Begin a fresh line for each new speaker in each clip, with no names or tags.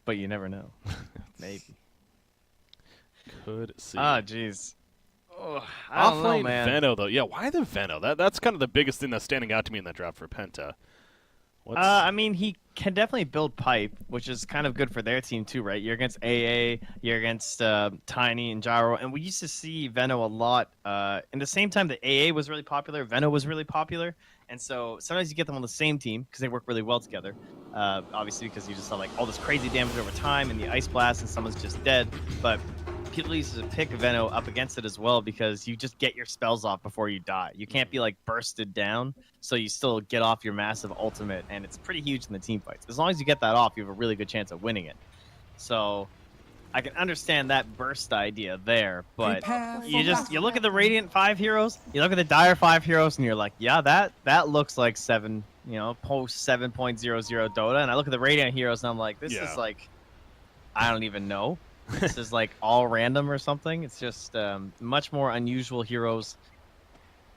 But you never know. Maybe.
Could see.
Ah, jeez. Oh, I don't know,
Offlane
man.
Veno, though. Yeah, why the Veno? That's kind of the biggest thing that's standing out to me in that drop for Penta.
I mean, he can definitely build pipe, which is kind of good for their team too, right? You're against AA, you're against Tiny and Gyro, and we used to see Veno a lot. In the same time that AA was really popular, Veno was really popular, and so sometimes you get them on the same team because they work really well together. Obviously, because you just saw like all this crazy damage over time and the ice blast, and someone's just dead. But people used to pick Veno up against it as well because you just get your spells off before you die. You can't be like bursted down, so you still get off your massive ultimate, and it's pretty huge in the team fights. As long as you get that off, you have a really good chance of winning it. So I can understand that burst idea there, but you look at the Radiant 5 heroes, you look at the Dire 5 heroes, and you're like, yeah, that looks like post 7.00 Dota, and I look at the Radiant heroes, and I'm like, this is like, I don't even know. This is like all random or something. It's just much more unusual heroes,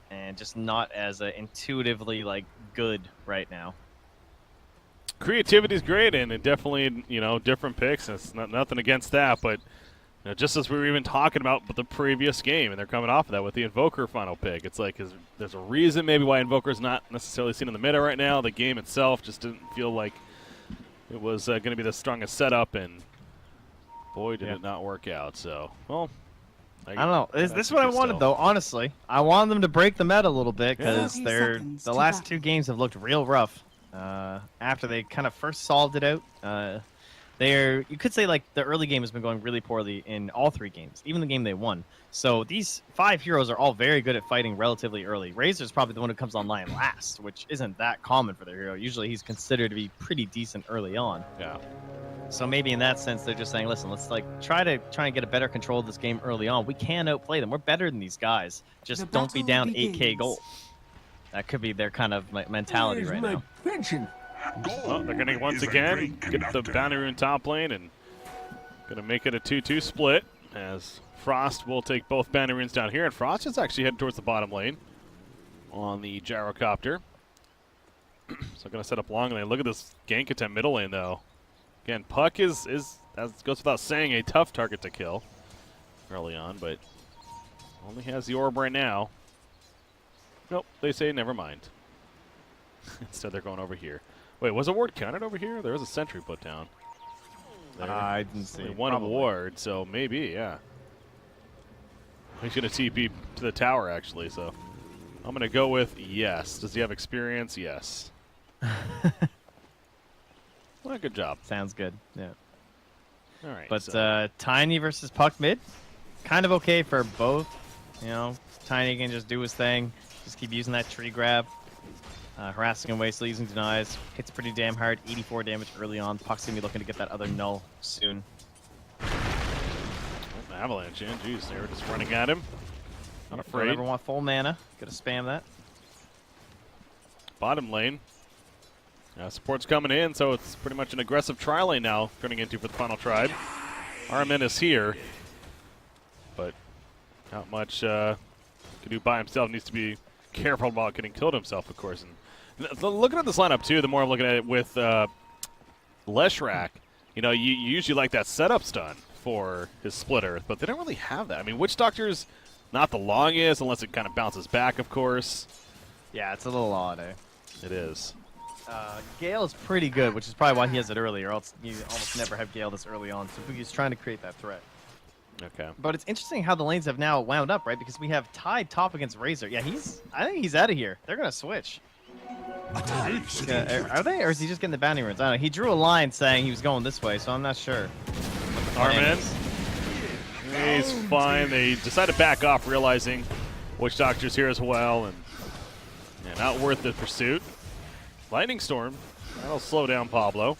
and just not as intuitively like good right now.
Creativity is great, and it definitely, different picks. It's nothing against that, but just as we were even talking about the previous game, and they're coming off of that with the Invoker final pick. It's like there's a reason maybe why Invoker's not necessarily seen in the meta right now. The game itself just didn't feel like it was going to be the strongest setup, and boy, did it not work out. So, well,
I don't know. This is what I wanted, though, honestly. I wanted them to break the meta a little bit because the last two games have looked real rough. After they kind of first solved it out, you could say like the early game has been going really poorly in all three games, even the game they won. So these 5 heroes are all very good at fighting relatively early. Razor's probably the one who comes online last, which isn't that common for their hero. Usually he's considered to be pretty decent early on.
Yeah.
So maybe in that sense, they're just saying, listen, let's like try and get a better control of this game early on. We can outplay them. We're better than these guys. Just don't be down 8K gold. That could be their kind of mentality right now.
Well, they're going to once again get the bounty rune top lane and going to make it a 2-2 split as Frost will take both bounty runes down here. And Frost is actually heading towards the bottom lane on the gyrocopter. So going to set up long lane. Look at this gank attempt middle lane, though. Again, Puck is, as goes without saying, a tough target to kill early on, but only has the orb right now. Nope, they say never mind. Instead, they're going over here. Wait, was a ward counted over here? There was a sentry put down.
I didn't see.
One ward, so maybe, yeah. He's going to TP to the tower, actually, so I'm going to go with yes. Does he have experience? Yes. Well, good job.
Sounds good, yeah.
All right.
But Tiny versus Puck mid, kind of okay for both. Tiny can just do his thing. Just keep using that tree grab. Harassing away, still using denies. Hits pretty damn hard, 84 damage early on. Puck's going to be looking to get that other null soon.
Avalanche in. Jeez, they were just running at him. Not afraid.
Don't ever want full mana. Gotta spam that.
Bottom lane. Support's coming in, so it's pretty much an aggressive tri lane now, turning into for the final tribe. Armin is here, but not much can do by himself. Needs to be careful about getting killed himself, of course. And looking at this lineup, too, the more I'm looking at it with Leshrac, you usually like that setup stun for his split earth, but they don't really have that. I mean, Witch Doctor's not the longest, unless it kind of bounces back, of course.
Yeah, it's a little odd, eh?
It is.
Gale is pretty good, which is probably why he has it early, or else you almost never have Gale this early on. So he's trying to create that threat.
Okay.
But it's interesting how the lanes have now wound up, right? Because we have tied top against Razor. Yeah, I think he's out of here. They're going to switch. Are they? Or is he just getting the bounty runes? I don't know. He drew a line saying he was going this way, so I'm not sure.
Armin. He's fine. They decide to back off, realizing Witch Doctor's here as well, and not worth the pursuit. Lightning Storm. That'll slow down Pablo.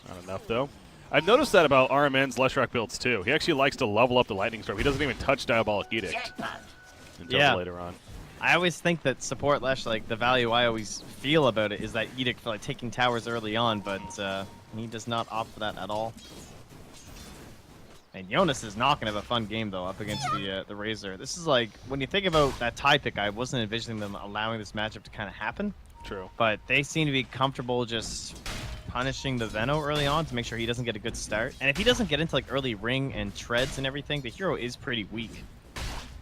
Not enough, though. I've noticed that about RMN's Leshrac builds, too. He actually likes to level up the Lightning Storm. He doesn't even touch Diabolic Edict until later on.
I always think that support Lesh, like, the value I always feel about it is that Edict for, like, taking towers early on, but he does not opt for that at all. And Jonas is not going to have a fun game, though, up against the Razor. This is like, when you think about that tie pick, I wasn't envisioning them allowing this matchup to kind of happen.
True.
But they seem to be comfortable just punishing the Veno early on to make sure he doesn't get a good start. And if he doesn't get into like early ring and treads and everything, the hero is pretty weak.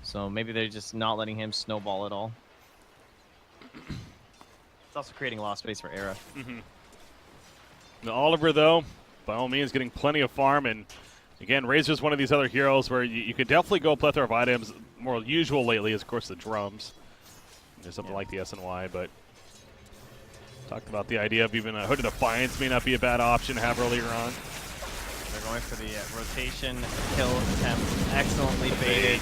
So maybe they're just not letting him snowball at all. It's also creating a lot of space for Era.
Now, Oliver, though, by all means, getting plenty of farm. And again, Razor's one of these other heroes where you could definitely go a plethora of items. More usual lately is, of course, the drums. There's something like the SNY, but talked about the idea of even a Hooded Defiance may not be a bad option to have earlier on.
They're going for the rotation kill attempt. Excellently baited.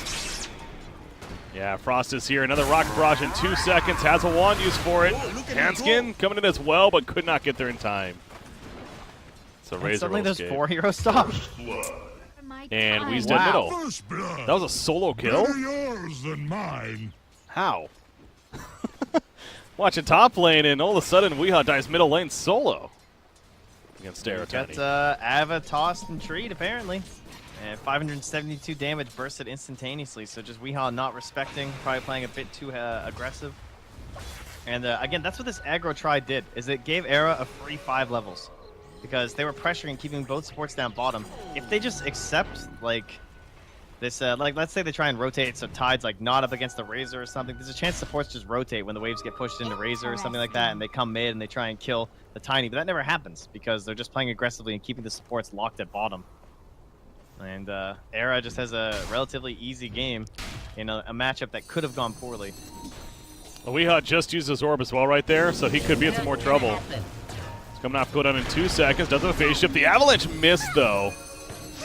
Yeah, Frost is here. Another Rocket Barrage in 2 seconds. Has a wand use for it. Hanskin coming in as well, but could not get there in time. So Razor
suddenly
will
there's
escape.
4 heroes stop.
And Wee's dead middle. That was a solo kill?
Better yours than mine.
How? Watching top lane, and all of a sudden Weehaw dies middle lane solo against Aerotiny.
Got Ava tossed and treed, apparently. And 572 damage bursted instantaneously, so just Weehaw not respecting, probably playing a bit too aggressive. And again, that's what this aggro try did, is it gave Era a free 5 levels. Because they were pressuring, keeping both supports down bottom. If they just accept, like, this, like, let's say they try and rotate so Tide's, like, not up against the Razor or something, there's a chance supports just rotate when the waves get pushed into Razor or something like that, and they come mid and they try and kill the Tiny. But that never happens, because they're just playing aggressively and keeping the supports locked at bottom. And Era just has a relatively easy game in a matchup that could have gone poorly.
Well, Weehaw just used his orb as well right there, so he could be in some more trouble. He's coming off cooldown in 2 seconds, doesn't have a phase shift. The Avalanche missed, though.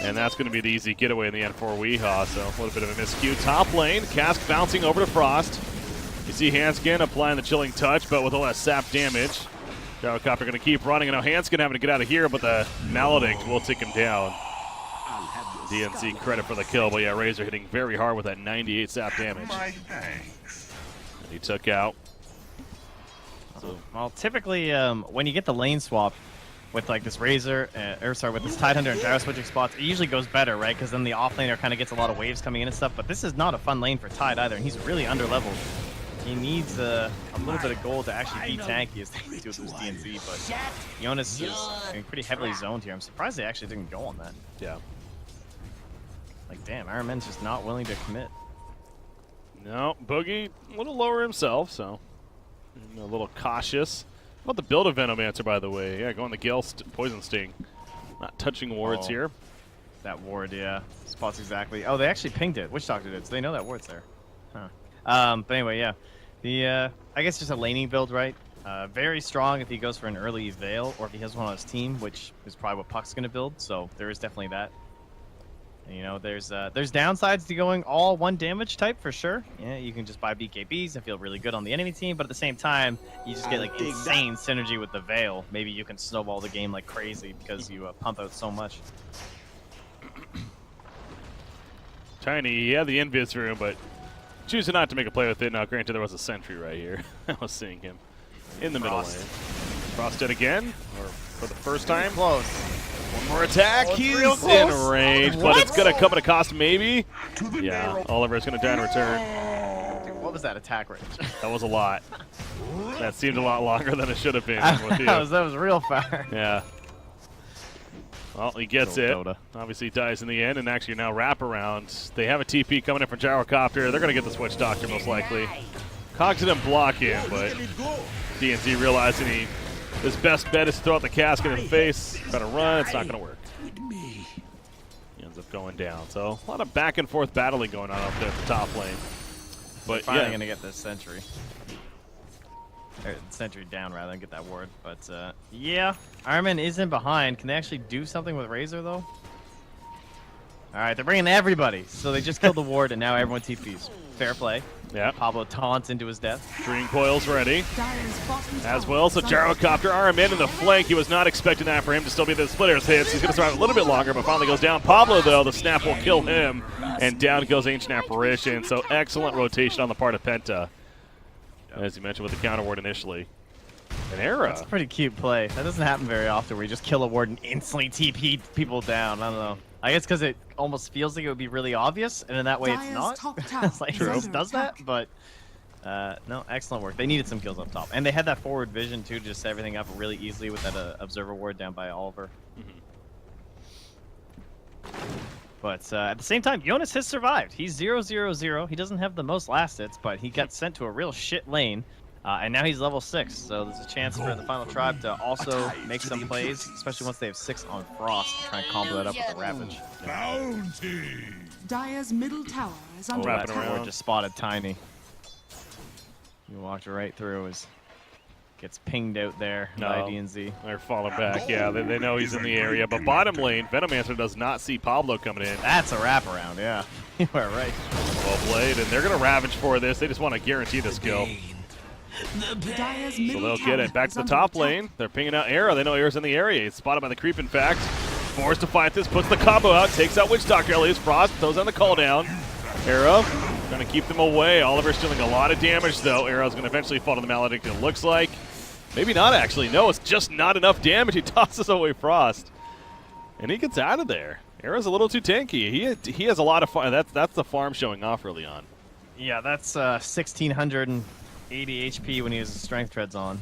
And that's going to be the easy getaway in the end for Weehaw, so a little bit of a miscue. Top lane, Cask bouncing over to Frost. You see Hanskin applying the chilling touch, but with all that sap damage. Gyrocopter going to keep running, and now Hanskin having to get out of here, but the Maledict will take him down. DNC credit for the kill, but yeah, Razor hitting very hard with that 98 sap damage. And he took out.
So, well, typically, when you get the lane swap with like this Razor, with this Tidehunter and Gyro switching spots, it usually goes better, right? Because then the offlaner kind of gets a lot of waves coming in and stuff. But this is not a fun lane for Tide either, and he's really underleveled. He needs a little bit of gold to actually be tanky as they do with this DNC. But Jonas is pretty heavily zoned here. I'm surprised they actually didn't go on that.
Yeah.
Like, damn, Iron Man's just not willing to commit.
No, Boogie a little lower himself, so a little cautious. How about the build of Venomancer, by the way? Yeah, going the Gale Poison Sting. Not touching wards here.
That ward, yeah. Spots exactly. Oh, they actually pinged it. Witch Doctor did, so they know that ward's there. Huh. But anyway, yeah. The I guess just a laning build, right? Very strong if he goes for an early Veil, or if he has one on his team, which is probably what Puck's going to build, so there is definitely that. You know, there's downsides to going all 1 damage type for sure. Yeah, you can just buy BKBs and feel really good on the enemy team, but at the same time, you just get like insane synergy with the Veil. Maybe you can snowball the game like crazy because you pump out so much.
Tiny, he had the invis room, but choosing not to make a play with it. Now, granted, there was a sentry right here. I was seeing him in the middle lane. Frost dead again, or for the first time.
Close.
One more attack. He's in range, but it's going to come at a cost, maybe. Yeah, Oliver's going to die in return.
Dude, what was that attack range?
That was a lot. That seemed a lot longer than it should have been. With you.
that was real far.
Yeah. Well, he gets it.
Dota.
Obviously, he dies in the end, and actually now wraparound. They have a TP coming in from Gyrocopter. They're going to get the Switch Doctor, most likely. Cogs didn't block him, but DNC realizing his best bet is to throw out the Cask in his face. Try to run. It's not going to work. He ends up going down. So a lot of back and forth battling going on up there at the top lane. But
finally going to get this sentry. Or sentry down rather than get that ward. But yeah, Iron Man is in behind. Can they actually do something with Razor though? All right, they're bringing everybody. So they just killed the ward and now everyone TPs. Fair play.
Yeah.
Pablo taunts into his death.
Dream Coil's ready. As well, so Gyrocopter, RMN in the flank. He was not expecting that for him to still be the splitters hits. He's going to survive a little bit longer, but finally goes down. Pablo, though, the snap will kill him. And down goes Ancient Apparition. So excellent rotation on the part of Penta. As you mentioned with the counter ward initially. An Era.
That's a pretty cute play. That doesn't happen very often where you just kill a ward and instantly TP people down. I don't know. I guess because it almost feels like it would be really obvious, and in that way it's not. It's like, who else does that? But No, excellent work. They needed some kills up top. And they had that forward vision, too, to just set everything up really easily with that observer ward down by Oliver. But at the same time, Jonas has survived. He's 0-0-0. He doesn't have the most last hits, but he got sent to a real shit lane. And now he's level 6, so there's a chance for the final tribe to also make some plays, especially once they have 6 on Frost to try and combo that up with the Ravage.
Bounty.
Dire's middle tower is under
That
attack.
ward just spotted Tiny. You walked right through. Gets pinged out there by DNZ.
They're falling back. Yeah, they know he's in the area. But bottom lane, Venomancer does not see Pablo coming in.
That's a wraparound, yeah. You are right.
Well played, and they're going to Ravage for this. They just want to guarantee this kill.
Dire's
So
middle
they'll
tower
get it. Back
is
to the
under
top
attack.
lane. They're pinging out Era. They know Era's in the area. He's spotted by the creep, in fact. Forced to fight this. Puts the combo out. Takes out Witch Doctor. Elias Frost throws on the call down. Era going to keep them away. Oliver's dealing a lot of damage, though. Era's going to eventually fall to the Maledict, it looks like. Maybe not, actually. No, it's just not enough damage. He tosses away Frost. And he gets out of there. Era's a little too tanky. He has a lot of fun. That's the farm showing off early on.
Yeah, that's 1,680 HP when he has strength treads on.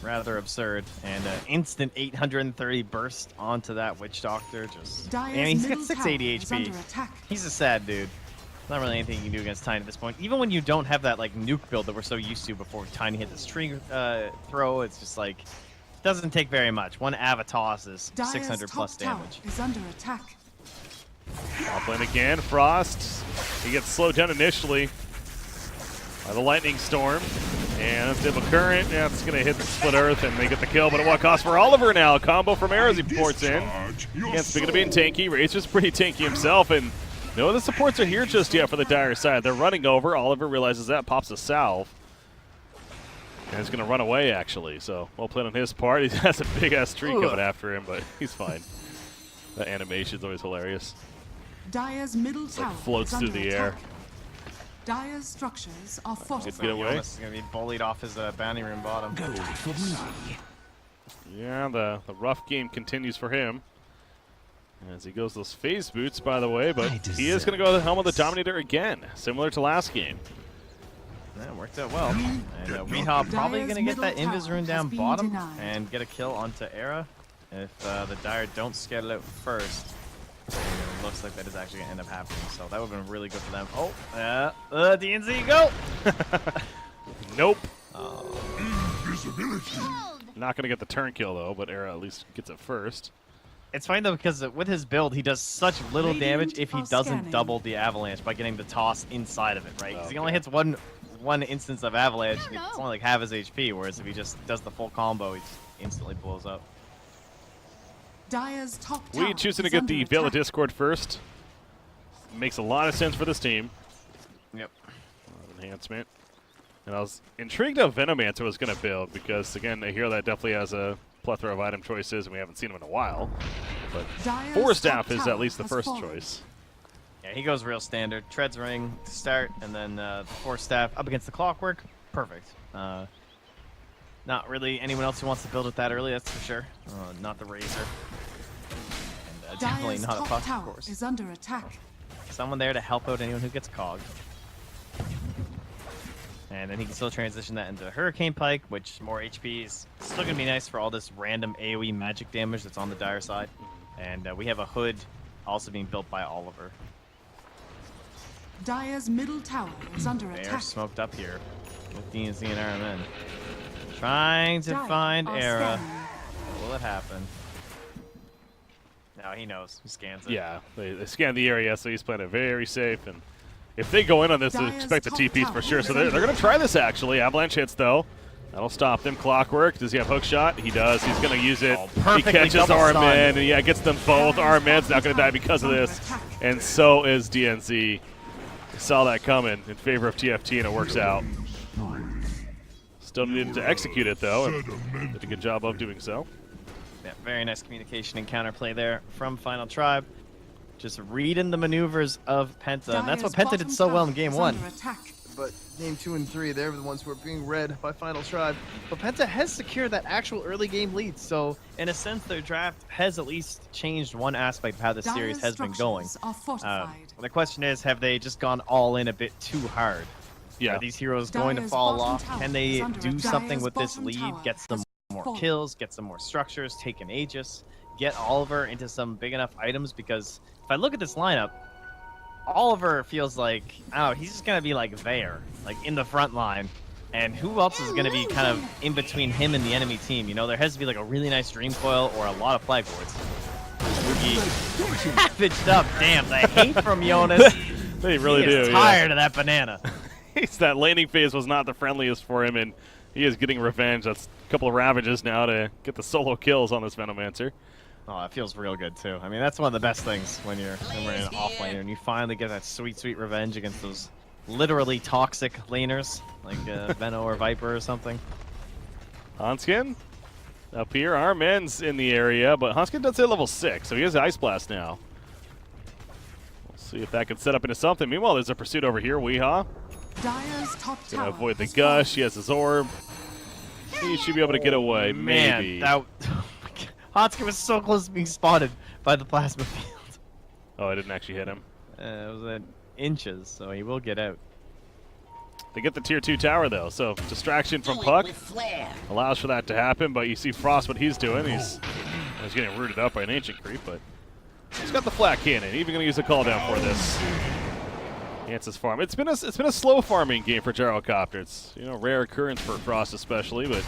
Rather absurd. And instant 830 burst onto that Witch Doctor.
Dire's
And he's got
middle
680
tower is under
HP.
attack.
He's a sad dude. Not really anything you can do against Tiny at this point. Even when you don't have that like nuke build that we're so used to before Tiny hit this tree throw, it's just like doesn't take very much. One Avatoss is
Dire's
600 plus
top tower
damage.
is under attack.
Top lane again. Frost. He gets slowed down initially by the lightning storm. And that's Dibble Current. Yeah, it's going to hit the split earth and they get the kill. But at what cost for Oliver now? A combo from Era as he ports in. Again, speaking of being tanky, Razor's pretty tanky himself. And no other supports are here just yet for the Dire side. They're running over. Oliver realizes that, pops a salve. And he's going to run away, actually. So, well played on his part. He has a big-ass tree coming after him, but he's fine. That animation's always hilarious.
Dire's middle tower
floats
is
through
under
the
attack.
air.
Dire's structures are
Good
fortified.
get away.
Jonas is going to be bullied off his bounty room bottom.
Yeah, the rough game continues for him. As he goes those phase boots, by the way, but he is going to go the Helm of the Dominator again, similar to last game.
That worked out well. And Weehawk probably
Dire's
going to get that
middle
Invis
tower
rune
has
down
been
bottom
denied.
and get a kill onto Era. If the Dire don't scale out first, it looks like that is actually going to end up happening. So that would have been really good for them. Oh, DNZ, go!
Nope.
Invisibility.
Not going to get the turn kill, though, but Era at least gets it first.
It's fine, though, because with his build, he does such little
Radiant
damage if he
are
doesn't
scanning.
double the Avalanche by getting the toss inside of it, right? Because he only
Okay.
hits one instance of Avalanche, and it's only like half his HP, whereas if he just does the full combo, he just instantly blows up.
Dire's top tower
We choosing to
is
get
under
the Veil of
attack.
Discord first. Makes a lot of sense for this team.
Yep.
Enhancement. And I was intrigued how Venomancer was going to build because, again, I hear that definitely has a plethora of item choices and we haven't seen him in a while. But
Dire's
Force
top
Staff is
tower
at least the
has
first
fallen.
choice.
Yeah, he goes real standard. Treads ring to start, and then the Force Staff up against the Clockwork. Perfect. Not really anyone else who wants to build it that early, that's for sure. Not the Razor. And definitely
Dire's
not a
top
Puck, of
tower
course.
is under attack.
Someone there to help out anyone who gets cogged. And then he can still transition that into Hurricane Pike, which more HP is still going to be nice for all this random AoE magic damage that's on the Dire side. And we have a Hood also being built by Oliver.
Dire's middle tower is under
They are
attack.
smoked up here with DNC and RMN. Trying to
Dire
find
are
Era.
scanning.
Will it happen? No, he knows. He scans it.
Yeah, they scan the area, so he's playing it very safe. And if they go in on this, they
Dire's
expect the
top
TPs
tower
for sure.
is
So they're
under
going to try this, actually. Avalanche hits, though. That'll stop them. Clockwork. Does he have hook shot? He does. He's going to use it. He
perfectly
catches
double
Armin,
stun.
and yeah, gets them both. Armin's not going to die because of this. And so is DNC. Saw that coming in favor of TFT, and it works out. Still needed to execute it, though, and did a good job of doing so.
Yeah, very nice communication and counterplay there from Final Tribe. Just reading the maneuvers of Penta, and that's what
Dire's
Penta did
bottom
so well in
tower
Game
is
1.
under attack.
But Game 2 and 3, they're the ones who are being read by Final Tribe. But Penta has secured that actual early game lead, so in a sense, their draft has at least changed one aspect of how the series
Dire's
has been going.
structures are fortified.
The question is, have they just gone all in a bit too hard?
Yeah.
Are these heroes going to
Dire's
fall
bottom
off?
tower
Can they
is under
do
attack.
something
Dire's
with this
bottom
lead?
tower
Get some
has
more
fallen.
kills, get some more structures, take an Aegis, get Oliver into some big enough items, because if I look at this lineup, Oliver feels like, oh, he's just going to be like there, like in the front line. And who else is going to be kind of in between him and the enemy team? You know, there has to be like a really nice Dream Coil or a lot of flag boards. Boogie savaged up. Damn, the hate from Jonas.
They really
he
do.
is
Yeah.
tired of that banana.
That landing phase was not the friendliest for him, and he is getting revenge. That's a couple of Ravages now to get the solo kills on this Venomancer.
Oh, that feels real good too. I mean, that's one of the best things when we're in an off laner and you finally get that sweet, sweet revenge against those literally toxic laners like Veno or Viper or something.
Hanskin up here. Armen's in the area, but Hanskin does hit level 6, so he has Ice Blast now. We'll see if that can set up into something. Meanwhile, there's a pursuit over here. Weehaw.
Dire's top
Gonna
tower
avoid the
has
gush.
fallen.
He has his orb. He should be able to get away.
Man,
Maybe.
that Hanskin was so close to being spotted by the plasma field.
Oh, I didn't actually hit him.
It was at inches, so he will get out.
They get the tier 2 tower, though, so distraction from Puck allows for that to happen, but you see Frost, what he's doing. He's getting rooted up by an Ancient Creep, but he's got the flat cannon. Even going to use a call down for this. Enhances farm. It's been a slow farming game for Gyrocopter. It's, you know, rare occurrence for Frost especially, but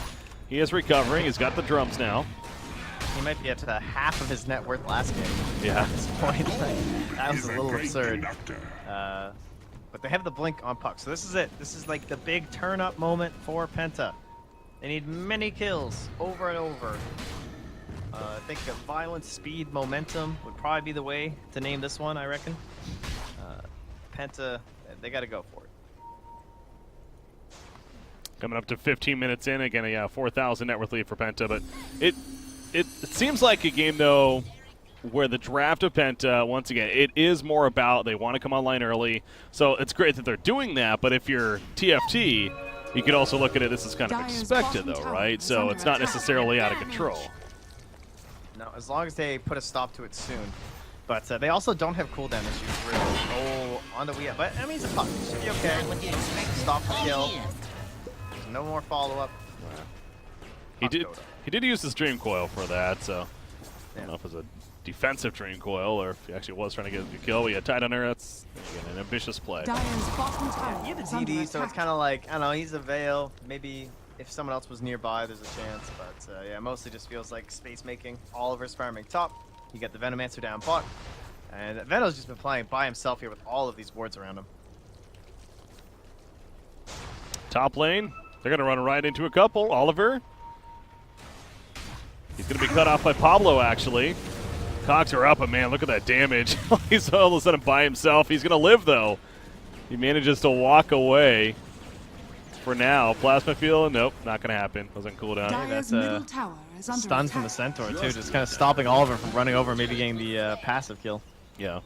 he is recovering. He's got the drums now.
He might be up to half of his net worth last game.
Yeah.
At this point, that was a little absurd. But they have the blink on Puck, so this is it. This is like the big turn-up moment for Penta. They need many kills over and over. I think that violence, speed, momentum would probably be the way to name this one, I reckon. Penta, they got to go for it.
Coming up to 15 minutes in. Again, a 4,000 net worth lead for Penta, but it seems like a game, though, where the draft of Penta, once again, it is more about they want to come online early. So it's great that they're doing that, but if you're TFT, you could also look at it, this is kind of
Dire's
expected,
bottom
though,
tower
right?
is
So
under
it's not
attack.
necessarily out of control.
No, as long as they put a stop to it soon. But they also don't have cooldown issues, really. Oh, on the Wii. But, I mean, it's a Puck. It should be okay. Stop the kill. No more follow-up.
He did use his Dream Coil for that, so I don't
Yeah.
know if it was a defensive Dream Coil or if he actually was trying to get the kill. But yeah, tied under, that's, again, an ambitious play.
Dire's bottom tower
He had
is
the
under
DD, so it's
attack.
kind of like, I don't know, he's a Veil. Maybe if someone else was nearby, there's a chance. But yeah, mostly just feels like space making. Oliver's farming top. You got the Venomancer down bot. And Veno's just been playing by himself here with all of these wards around him.
Top lane, they're going to run right into a couple. Oliver. He's going to be cut off by Pablo, actually. Cogs are up, but man, look at that damage. He's all of a sudden by himself. He's going to live, though. He manages to walk away for now. Plasma field, nope, not going to happen. Wasn't cool down.
Dire's
that's,
middle tower is under
Stun from the
attack.
Centaur, too. Just kind of stopping Oliver from running over and maybe getting the passive kill.
Yeah.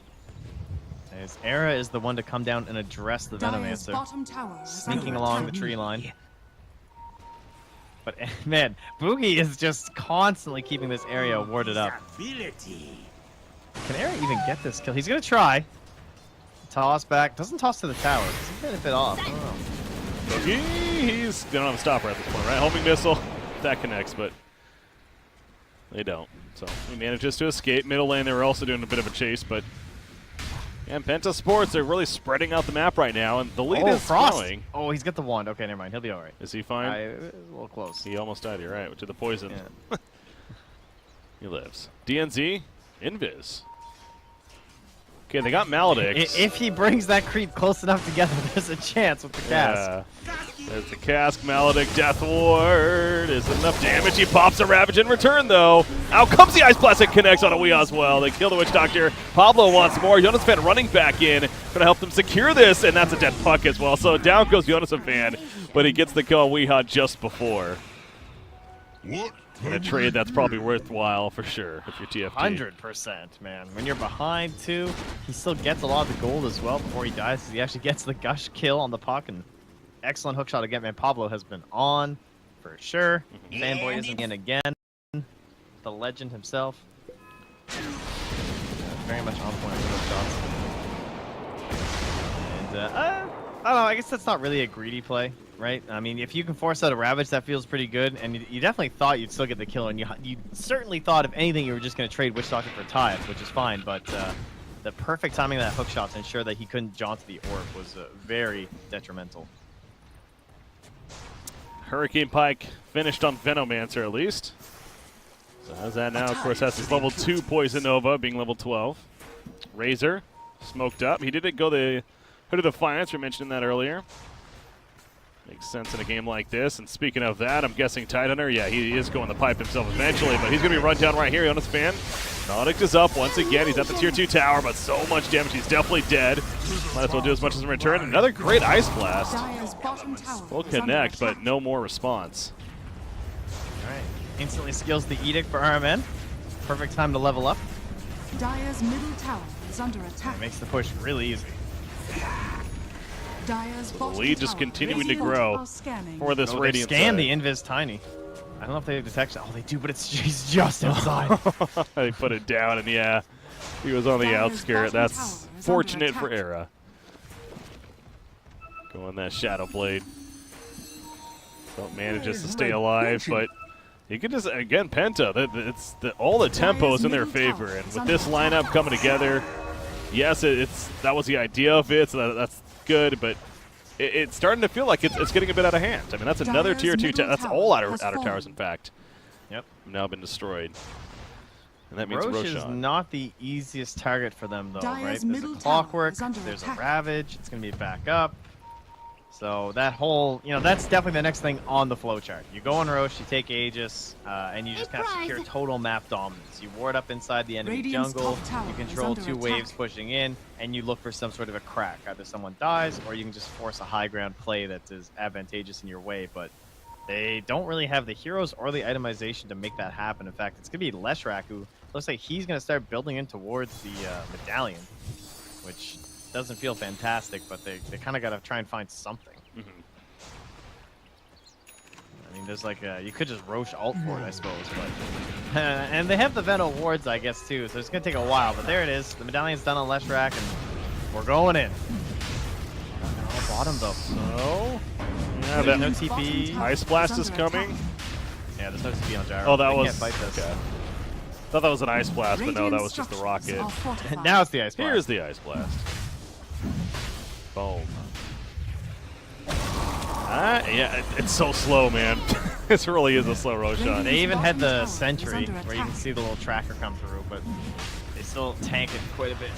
His Era is the one to come down and address the
Dire's
Venomancer.
bottom tower is
Sneaking
under
along the
attack.
tree line. But man, Boogie is just constantly keeping this area warded up. Can Era even get this kill? He's gonna try. Toss back. Doesn't toss to the tower. Doesn't get a bit off. I don't know.
He's, they don't have a stopper at this point, right? Homing missile, that connects, but they don't. So he manages to escape. Middle lane, they were also doing a bit of a chase, but and Penta Sports, they're really spreading out the map right now, and the lead is
Frost.
growing.
Oh, he's got the wand. Okay, never mind. He'll be all right.
Is he fine?
A little close.
He almost died, you're right, to the poison.
Yeah.
He lives. DNZ, Invis. Okay, they got Maledicts.
If he brings that creep close enough together, there's a chance with the cast.
Yeah. There's the cask, Maledict, Death Ward. Is it enough damage? He pops a Ravage in return, though. Out comes the Ice Blast that connects on a Wii as well. They kill the Witch Doctor. Pablo wants more. Jonas Fan running back in. Going to help them secure this, and that's a dead Puck as well. So down goes Jonas Fan, but he gets the kill on Weehaw just before.
What?
In a trade that's probably worthwhile for sure if you're TFT.
100%, man. When you're behind, too, he still gets a lot of the gold as well before he dies. He actually gets the gush kill on the Puck, and excellent hookshot again, man. Pablo has been on for sure. Fanboy isn't in again. The legend himself. Very much on point with those shots. And I don't know. I guess that's not really a greedy play, right? I mean, if you can force out a Ravage, that feels pretty good. And you definitely thought you'd still get the kill, and you certainly thought, if anything, you were just going to trade Witch Doctor for Tithe, which is fine. But the perfect timing of that hook shot to ensure that he couldn't jaunt to the orb was very detrimental.
Hurricane Pike finished on Venomancer at least. So how's that now? Of course, that's his level 2 Poison Nova, being level 12. Razor, smoked up. He did go the Hood of Defiance, we mentioned that earlier. Makes sense in a game like this. And speaking of that, I'm guessing Tidehunter, yeah, he is going the pipe himself eventually, but he's going to be run down right here. Jonas fan. Nautic is up once again. He's at the tier 2 tower, but so much damage. He's definitely dead. Might as well do as much as in return. Another great Ice Blast.
Dire's bottom tower
Will
is under
connect, but
attack.
no more response.
All right. Instantly skills the Edict for RMN. Perfect time to level up.
Dire's middle tower is under attack.
It makes the push really easy.
Dire's bottom
lead just
tower
continuing to
is
grow
are scanning.
for this
They
Radiant
scan the
side.
Invis Tiny. I don't know if they have detection. Oh, they do, but he's just inside.
They put it down, and yeah, he was on the
Dire's
outskirt.
bottom
That's
tower is under
fortunate for
attack.
Era. Going that Shadow Blade. So manages to stay alive, but you can just, again, Penta, all the tempo is in their favor, and with this lineup coming together, yes, that was the idea of it, so that's good, but it's starting to feel like it's getting a bit out of hand. I mean, that's another
Dire's
tier 2
middle
that's
tower
all outer
has
towers,
fallen.
in fact.
Yep.
Have now been destroyed. And that means
Roche is
Roshan.
not the easiest target for them, though,
Dire's
right? There's
middle
a
tower
Clockwork,
is under
there's a
attack.
Ravage, it's going to be back up. So that whole, that's definitely the next thing on the flowchart. You go on Roche, you take Aegis, and you just kind of secure total map dominance. You ward up inside the enemy
Radiant's
jungle,
top tower
you
is
control
under
2
attack.
waves pushing in, and you look for some sort of a crack. Either someone dies, or you can just force a high ground play that is advantageous in your way, but they don't really have the heroes or the itemization to make that happen. In fact, it's going to be Leshrac who looks like he's going to start building in towards the medallion, which doesn't feel fantastic, but they kind of got to try and find something.
Mhm.
I mean, there's you could just Roche ult for it, I suppose, but and they have the Veno wards, I guess, too, so it's gonna take a while, but there it is. The medallion's done on Leshrac, and we're going in. On the bottom, though.
So, yeah,
There's no
that
TP.
Ice Blast is coming.
Yeah, there's no TP on Gyro.
Oh, that
They
was.
can't fight this.
Okay. Thought that was an Ice Blast, but no, that was just the
Radiant
rocket.
structures are fortified.
Now it's the Ice Blast.
Here's the Ice Blast. Boom. Yeah, it's so slow, man. This really is a slow Roshan.
They even had the
Bottom tower is
sentry,
under
where you can
attack.
see the little tracker come through, but they still tank it quite a bit.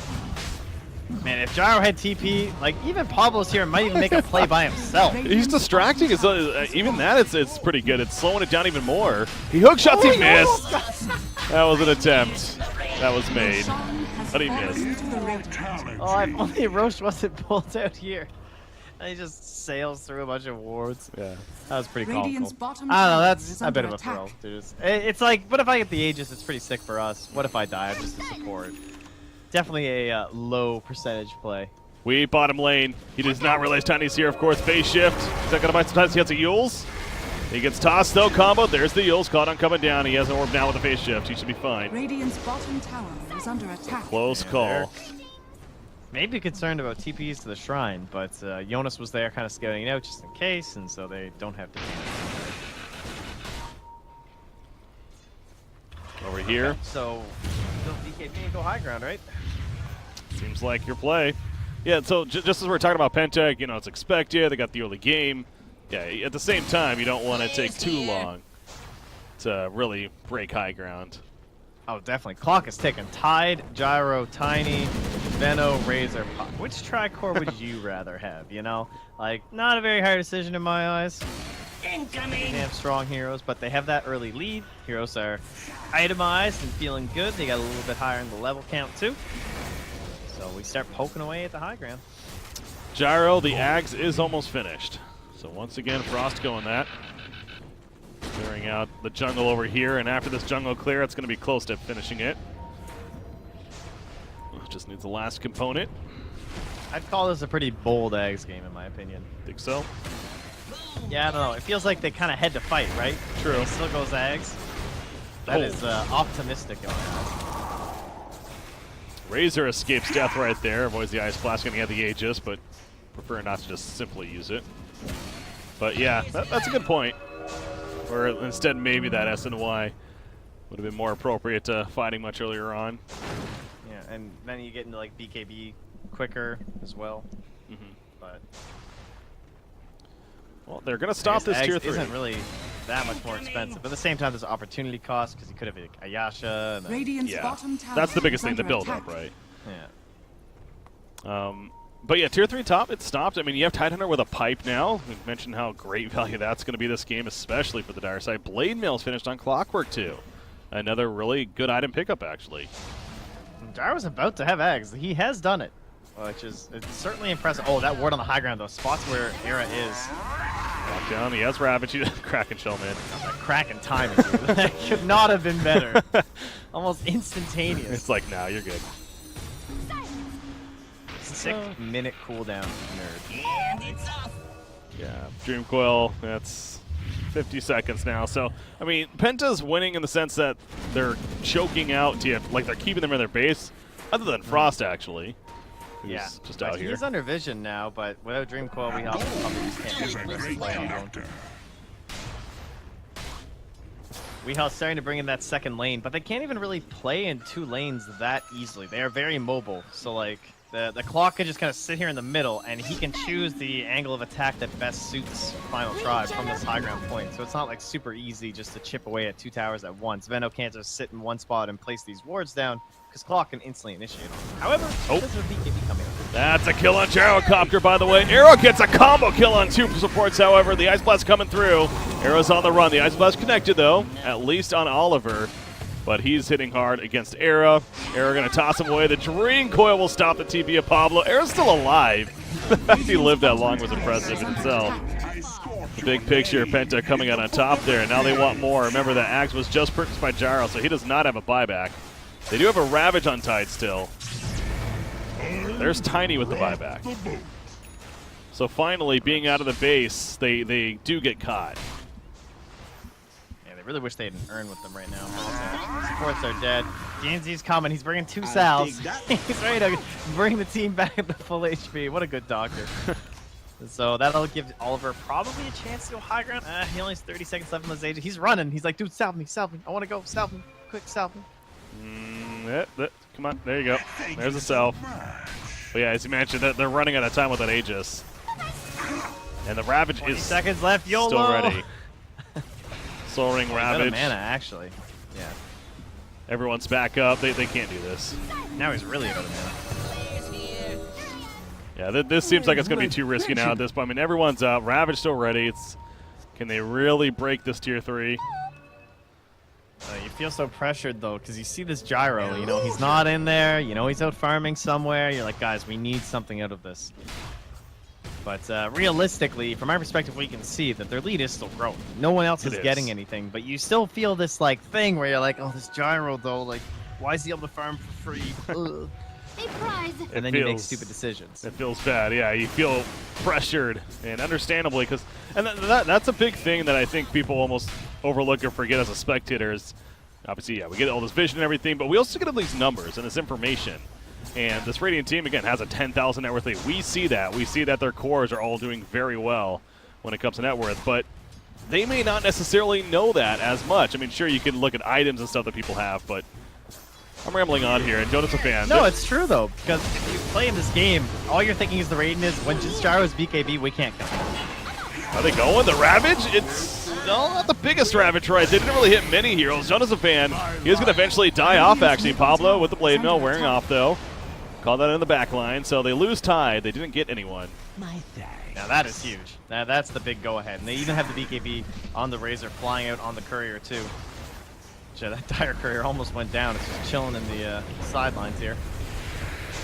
Man, if Gyro had TP, even Pablo's here might even make a play by himself.
He's distracting. Even that, it's pretty good. It's slowing it down even more. He hook shots, he missed. That was an attempt. That was made.
Roshan has
But he
fallen
missed.
to the Radiant.
Oh, if only Roche wasn't pulled out here. And he just sails through a bunch of wards.
Yeah.
That was pretty
Radiant's
comical.
bottom
I don't know,
tower
that's
is
a
under
bit of a
attack.
thrill. It's like, what if I get the Aegis? It's pretty sick for us. What if I die? I'm just a support. Definitely a low percentage play.
We bottom lane. He does not realize Tiny's here, of course. Phase shift. He's not going to buy some time. He has a Yules. He gets tossed, though. Combo. There's the Yules. Caught on coming down. He has an orb now with the phase shift. He should be fine.
Radiant's bottom tower is under attack.
Close call.
Maybe concerned about TPs to the shrine, but Jonas was there kind of scouting it out just in case, and so they don't have to.
Over here.
So, go DKP and go high ground, right?
Seems like your play. Yeah, so just as we're talking about Penta, it's expected. They got the early game. Yeah, at the same time, you don't want to take too long to really break high ground.
Oh, definitely. Clock is ticking. Tide, Gyro, Tiny, Veno, Razor, Puck. Which tricore would you rather have, Not a very hard decision in my eyes. Incoming! They have strong heroes, but they have that early lead. Heroes are itemized and feeling good. They got a little bit higher in the level count, too. So we start poking away at the high ground.
Gyro, the Ags is almost finished. So once again, Frost going that. Clearing out the jungle over here, and after this jungle clear, it's going to be close to finishing it. Just needs the last component.
I'd call this a pretty bold Ags game, in my opinion.
Think so?
Yeah, I don't know. It feels like they kind of had to fight, right?
True.
He still goes Ags. That
Oh.
is optimistic in my eyes.
Razor escapes death right there. Avoids the Ice Blast, going to get the Aegis, but prefer not to just simply use it. But yeah, that's a good point. Or instead, maybe that SNY would have been more appropriate to fighting much earlier on.
Yeah, and then you get into like BKB quicker as well. But
well, they're going to stop this tier 3.
Isn't really that much more expensive. But at the same time, there's opportunity cost because you could have like, Ayasha. And then,
Radiant's bottom tower
that's the biggest
is
thing, the
under
build-up,
attack.
right?
yeah.
But yeah, tier 3 top, it stopped. I mean, you have Tidehunter with a pipe now. We mentioned how great value that's going to be this game, especially for the dire side. Blade Mail's finished on Clockwork too. Another really good item pickup, actually.
Gyro's about to have eggs. He has done it, which is it's certainly impressive. Oh, that ward on the high ground, those spots where Era is.
Lockdown, he has Ravage, he does Kraken Shell, man.
That Kraken timing, dude. That could not have been better. Almost instantaneous.
It's like, nah, you're good.
6-minute cooldown, nerd.
Yeah, Dream Coil, that's 50 seconds now. So, I mean, Penta's winning in the sense that they're choking out TF, like they're keeping them in their base, other than Frost, actually.
Yeah,
just out here.
He's under vision now, but without Dream Coil, we probably just can't do the play on him. Weehaw's starting to bring in that second lane, but they can't even really play in 2 lanes that easily. They are very mobile, so like the clock could just kind of sit here in the middle, and he can choose the angle of attack that best suits Final Tribe from this high ground point. So it's not like super easy just to chip away at 2 towers at once. Veno can't just sit in one spot and place these wards down, because clock can instantly initiate. However, there's a BKB coming up.
That's a kill on Gyrocopter, by the way. Arrow gets a combo kill on 2 supports, however. The Ice Blast coming through. Arrow's on the run. The Ice Blast connected, though, at least on Oliver. But he's hitting hard against Era. Era going to toss him away. The Dream Coil will stop the TP of Pablo. Era's still alive. The fact he lived that long was impressive in itself. The big picture, Penta coming out on top there. Now they want more. Remember that Axe was just purchased by Gyro, so he does not have a buyback. They do have a Ravage on Tide still. There's Tiny with the buyback. So finally, being out of the base, they do get caught.
Yeah, they really wish they had an Urn with them right now. Supports are dead. DNZ's coming. He's bringing 2 Sal's. He's ready to bring the team back up to full HP. What a good doctor. So that'll give Oliver probably a chance to go high ground. He only has 30 seconds left in his age. He's running. He's like, dude, salve me, salve me. I want to go, salve me. Quick, salve me.
Come on, there you go. There's a self. But yeah, as you mentioned, they're running out of time with that Aegis. And the Ravage is
seconds left. YOLO.
Still ready. Soul Ring Ravage.
Mana, actually. Yeah.
Everyone's back up. They can't do this.
Now he's really out of mana.
Yeah, this seems like it's going to be too risky now at this point. I mean, everyone's up. Ravage still ready. Can they really break this tier 3?
You feel so pressured, though, because you see this Gyro. You know, he's not in there. You know, he's out farming somewhere. You're like, guys, we need something out of this. But realistically, from my perspective, we can see that their lead is still growing. No one else is getting anything, but you still feel this like thing where you're like, oh, this Gyro, though, like, why is he able to farm for free? Ugh. And then you make stupid decisions.
It feels bad, yeah. You feel pressured, and understandably, because that's a big thing that I think people almost overlook or forget as a spectator. Is obviously, yeah, we get all this vision and everything, but we also get all these numbers and this information. And this Radiant team, again, has a 10,000 net worth lead. We see that. We see that their cores are all doing very well when it comes to net worth, but they may not necessarily know that as much. I mean, sure, you can look at items and stuff that people have, but I'm rambling on here, and Jonas a fan.
No, it's true, though, because if you play in this game, all you're thinking is the Raiden is, when Gyro's BKB, we can't kill him.
Are they going? The Ravage? It's not the biggest Ravage, right? They didn't really hit many heroes. Jonas a fan. He is going to eventually die off, actually. Pablo with the Blade Mill wearing off, though. Call that in the back line. So they lose Tide. They didn't get anyone.
Now that is huge. Now that's the big go-ahead. And they even have the BKB on the Razor flying out on the Courier, too. That Dire Courier almost went down. It's just chilling in the sidelines here.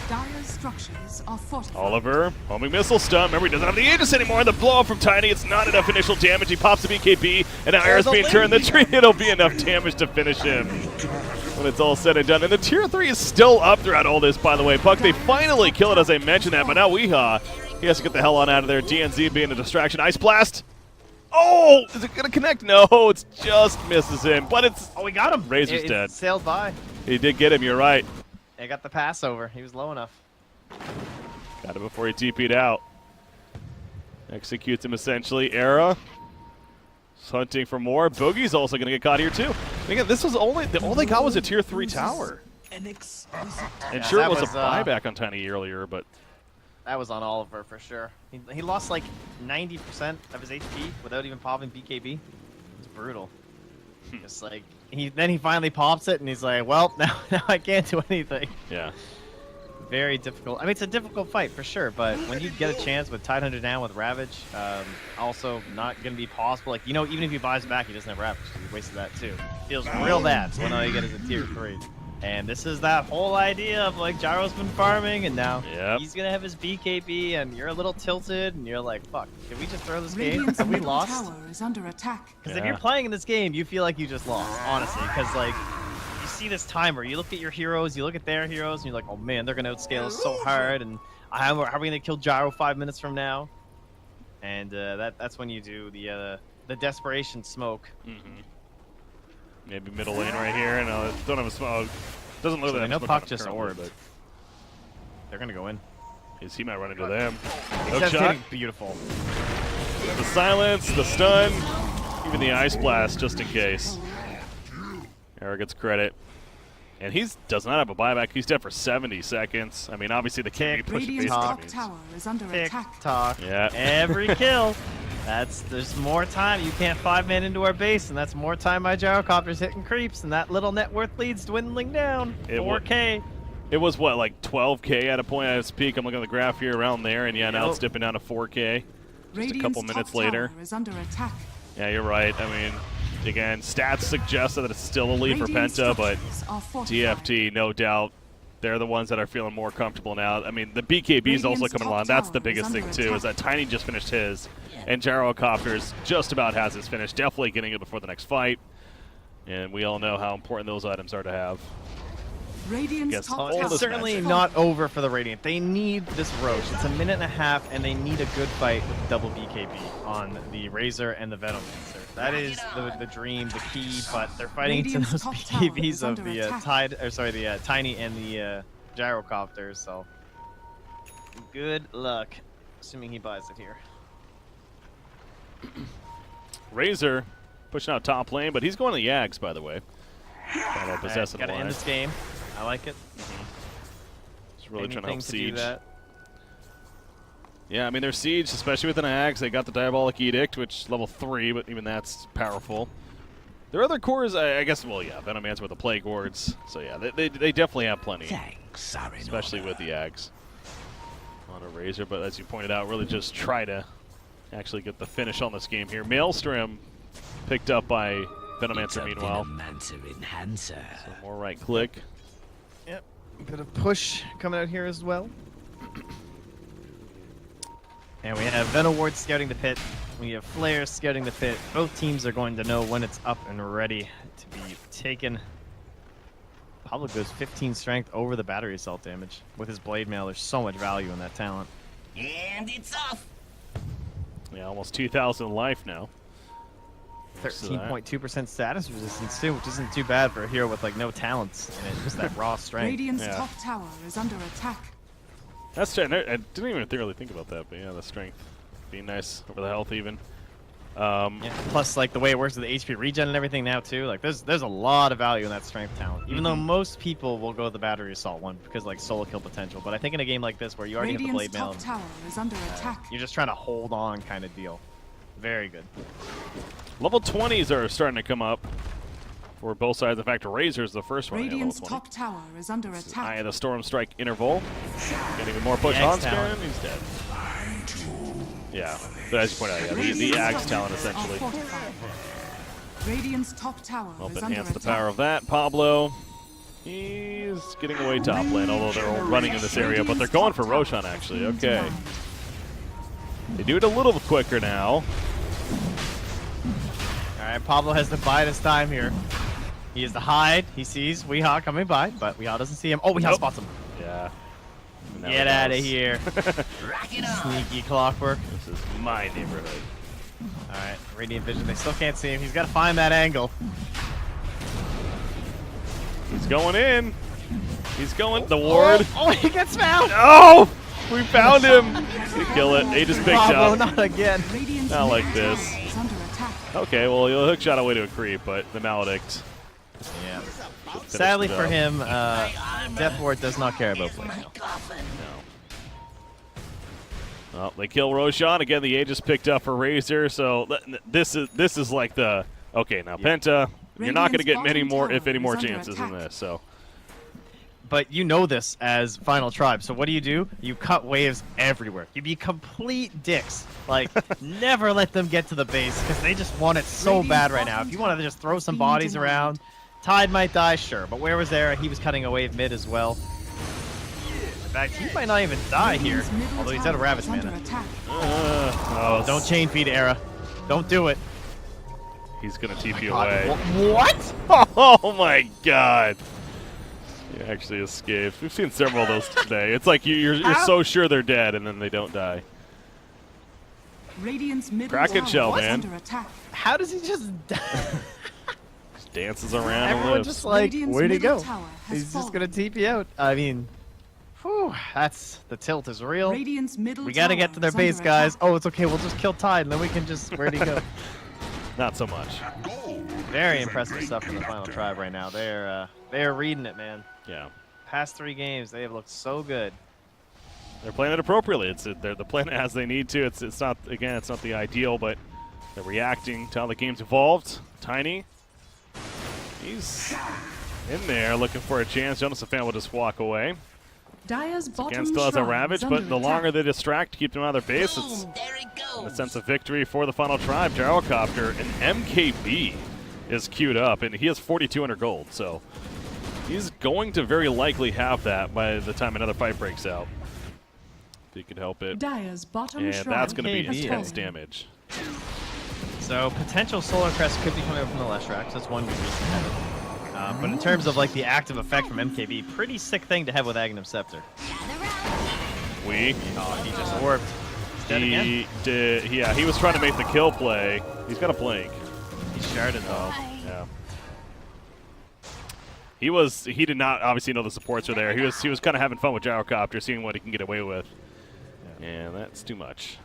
Dire's structures are fortified.
Oliver, homing missile stun. Remember, he doesn't have the Aegis anymore. The blow up from Tiny, it's not enough initial damage. He pops the BKB, and now Aira's being turned. The tree, it'll be enough damage to finish him when it's all said and done. And the tier 3 is still up throughout all this, by the way. Puck, they finally kill it, as I mentioned that, but now Weehaw, he has to get the hell on out of there. DNZ being a distraction. Ice Blast. Oh, is it going to connect? No, it just misses him, but it's...
Oh, we got him.
Razor's dead.
Sailed by.
He did get him, you're right.
They got the pass over. He was low enough.
Got it before he TP'd out. Executes him essentially. Era hunting for more. Boogie's also going to get caught here too. Again, this was all they got was a tier 3 tower. And sure, it was a buyback on Tiny earlier, but
That was on Oliver for sure. He lost like 90% of his HP without even popping BKB. It's brutal. Just like then he finally pops it and he's like, well, now I can't do anything.
yeah.
Very difficult. I mean, it's a difficult fight for sure, but when you get a chance with Tidehunter down with Ravage, also not going to be possible. Like, even if he buys back, he doesn't have Ravage. So he wasted that too. Feels real bad when all you get is a tier 3. And this is that whole idea of like Gyro's been farming, and now he's gonna have his BKB, and you're a little tilted, and you're like, "Fuck, did we just throw this game? Have we lost?"
Tower is under attack.
Because if you're playing in this game, you feel like you just lost, honestly. Because like, you see this timer, you look at your heroes, you look at their heroes, and you're like, "Oh man, they're gonna outscale us so hard." And how are we gonna kill Gyro 5 minutes from now? And that's when you do the desperation smoke.
Maybe middle lane right here. No, don't have a smoke. Doesn't look
So
like
no
smoke
puck
on
just
him
orb.
currently,
They're gonna go in.
but he might run into them.
He's
Hook
just
shot.
hitting beautiful.
The silence, the stun, even the ice blast, just in case. Era gets credit. And he does not have a buyback. He's dead for 70 seconds. I mean, obviously the KP push
Radiant's
base
top
means.
tower is under
Tick
attack.
tock.
Yeah.
Every kill. There's more time. You can't 5-man into our base, and that's more time my gyrocopter's hitting creeps, and that little net worth lead's dwindling down. 4K.
It was what, like 12K at a point at its peak. I'm looking at the graph here around there, and yeah, now it's dipping down to 4K. Just a couple minutes later.
Is under attack.
Yeah, you're right. I mean, again, stats suggest that it's still a lead for Penta, but DFT, no doubt, they're the ones that are feeling more comfortable now. I mean, the BKB is also coming along. That's the biggest thing, too, is that Tiny just finished his, and Gyrocopters just about has his finish, definitely getting it before the next fight. And we all know how important those items are to have.
Radiant's top
It's
tower
certainly
is
not over for the Radiant. They need this Roche. It's a minute and a half, and they need a good fight with double BKB on the Razor and the Venomancer. That is the dream, the key, but they're fighting to those BKBs of the Tiny and the Gyrocopters, so good luck, assuming he buys it here.
Razor pushing out top lane, but he's going to the Yags, by the way.
Gotta end this game. I like it.
Just really trying to help
Anything
Siege.
do that.
Yeah, I mean, their Siege, especially with an Axe, they got the Diabolic Edict, which is level 3, but even that's powerful. Their other cores, I guess, well, yeah, Venomancer with the Plague Wards. So, yeah, they definitely have plenty.
Thanks,
especially with the Axe on a Razor. But as you pointed out, really just try to actually get the finish on this game here. Maelstrom picked up by Venomancer, meanwhile. So more right click.
Yep, bit of push coming out here as well. And we have Venoward scouting the pit. We have Flare scouting the pit. Both teams are going to know when it's up and ready to be taken. Pablo goes 15 strength over the battery assault damage. With his blade mail, there's so much value in that talent.
And it's off.
Yeah, almost 2,000 life now.
13.2% status resistance too, which isn't too bad for a hero with like no talents in it, just that raw strength.
Radiant's top tower is under attack.
That's true. I didn't even really think about that, but yeah, the strength being nice over the health even.
Yeah, plus like the way it works with the HP regen and everything now too, like there's a lot of value in that strength talent. Even though most people will go the battery assault one because like solo kill potential, but I think in a game like this where you already have the blade mail,
tower is under attack.
you're just trying to hold on kind of deal. Very good.
Level 20s are starting to come up for both sides. In fact, Razor is the first one.
Radiant's top tower is under attack.
Eye of the Storm Strike interval. Getting even more push
The
on
Axe
Spawn.
talent.
He's dead. Yeah, but as you pointed out, yeah, the Axe talent essentially.
Radiant's top tower
Help
is under
enhance the
attack.
power of that. Pablo, he's getting away top lane, although they're all running in this area, but they're going for Roshan actually. Okay. They do it a little quicker now.
Alright, Pablo has to bide his time here. He has to hide. He sees Weehaw coming by, but Weehaw doesn't see him. Oh, Weehaw spots him.
Yeah.
Get out of here. Sneaky clockwork.
This is my neighborhood.
Alright, Radiant Vision. They still can't see him. He's got to find that angle.
He's going in. He's going. The ward.
Oh, he gets found.
Oh! We found him. We kill it. Aegis picked
Bravo,
up.
not again.
Radiant's
Not like
middle
this.
tower is under attack.
Okay, well, he'll hook shot away to a creep, but the Maledict.
Yeah.
finished
Sadly
it
for
up.
him, Death Ward does not care about blue.
Well, they kill Roshan again. The Aegis picked up for Razor, so this is like the okay. Now Penta, you're not going to get many more, if any more, chances in this. So
But you know this as Final Tribe, so what do? You cut waves everywhere. You be complete dicks. Like, never let them get to the base, because they just want it so bad right now. If you want to just throw some bodies around, Tide might die, sure. But where was there? He was cutting a wave mid as well. In fact, he might not even die here, although he's out of Ravage mana.
oh,
Don't chain feed Era. Don't do it.
he's going to TP away.
What?
Oh my god. He actually escaped. We've seen several of those today. It's like you're so sure they're dead, and then they don't die.
Radiant's middle
Kraken
tower
shell,
is
man.
under attack.
How does he just die?
Just dances around and
Everyone
lives.
just like,
Radiant's
where'd he
middle
go?
tower has
He's just
fallen.
gonna TP out. I mean, whew, the tilt is real.
Radiant's middle
We gotta get to their
tower is
base,
under
guys.
attack.
Oh, it's okay. We'll just kill Tide, and then we can just. Where'd he go?
Not so much.
Very impressive stuff from the Final Tribe right now. They're reading it, man.
Yeah.
Past 3 games, they have looked so good.
They're playing it appropriately. They're playing it as they need to. It's not the ideal, but they're reacting to how the game's evolved. Tiny, he's in there looking for a chance. Jonas fan will just walk away.
Dire's bottom
Again, still has a
shrine
Ravage,
is
but
under
the longer
attack.
they distract, keep them out of their base, it's
Boom, there it
a
goes.
sense of victory for the Final Tribe. Gyrocopter and MKB is queued up, and he has 4,200 gold, so he's going to very likely have that by the time another fight breaks out. If he could help it.
Dire's bottom
And
shrine
that's going to be
has
intense
fallen.
damage.
So potential Solar Crest could be coming up from the Leshrac. So that's one good reason to have it. But in terms of like the active effect from MKB, pretty sick thing to have with Aghanim Scepter.
We.
Oh, he just orbed. He's dead again.
He did. Yeah, he was trying to make the kill play. He's got a blink.
He sharded though.
Yeah. He did not obviously know the supports were there. He was kind of having fun with Gyrocopter, seeing what he can get away with. And that's too much.